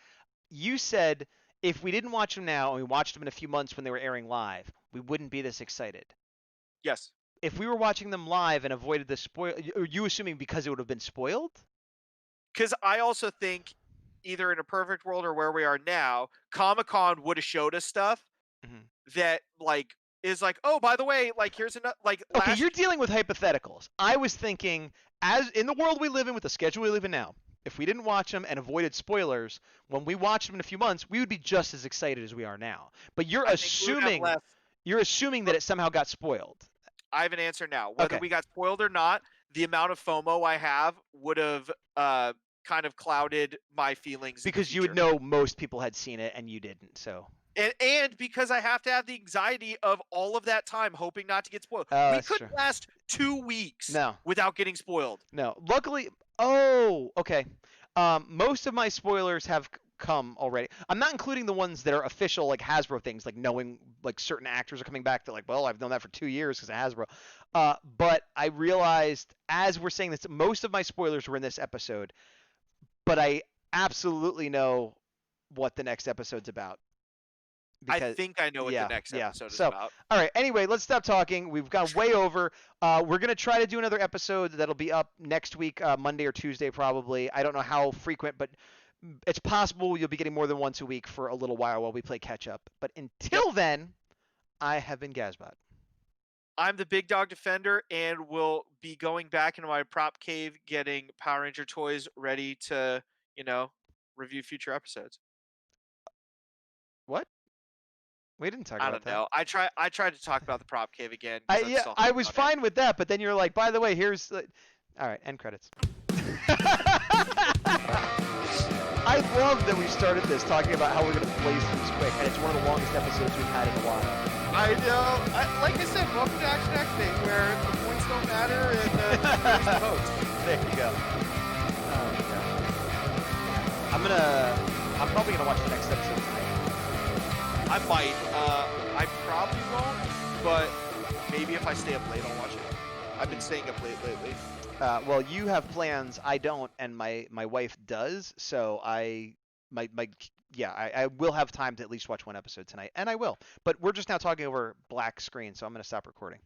You said if we didn't watch them now and we watched them in a few months when they were airing live, we wouldn't be this excited. Yes. If we were watching them live and avoided the spoil, are you assuming because it would have been spoiled? Because I also think either in a perfect world or where we are now, Comic-Con would have showed us stuff that like is like, oh, by the way, like here's another like. Okay, you're dealing with hypotheticals. I was thinking, as in the world we live in with the schedule we live in now, if we didn't watch them and avoided spoilers, when we watched them in a few months, we would be just as excited as we are now. But you're assuming that it somehow got spoiled. I have an answer now. Whether we got spoiled or not, the amount of FOMO I have would have kind of clouded my feelings. Because you would know most people had seen it and you didn't, so. And because I have to have the anxiety of all of that time hoping not to get spoiled. We couldn't last 2 weeks without getting spoiled. No. Luckily, okay. Most of my spoilers have come already. I'm not including the ones that are official, like Hasbro things, like knowing like certain actors are coming back. That like, well, I've known that for 2 years because of Hasbro. But I realized as we're saying this, most of my spoilers were in this episode, but I absolutely know what the next episode's about. I think I know what the next episode is about. All right. Anyway, let's stop talking. We've gone way over. We're gonna try to do another episode that'll be up next week, Monday or Tuesday probably. I don't know how frequent, but it's possible you'll be getting more than once a week for a little while we play catch up. But until then, I have been Gazbot. I'm the Big Dawg Defender, and we'll be going back into my prop cave, getting Power Ranger toys ready to, review future episodes. What? We didn't talk about that. I don't know. I tried to talk about the prop cave again. I was fine with that, but then you're like, by the way, here's the... All right, end credits. I love that we started this talking about how we're going to blaze through this quick, and it's one of the longest episodes we've had in a while. I know. Like I said, welcome to Action Activate, where the points don't matter and the votes. There you go. Oh my god. I'm probably gonna watch the next episode tonight. I might. I probably won't, but maybe if I stay up late, I'll watch it. I've been staying up late lately. Well, you have plans. I don't, and my wife does. So I will have time to at least watch one episode tonight, and I will. But we're just now talking over black screen, so I'm gonna stop recording.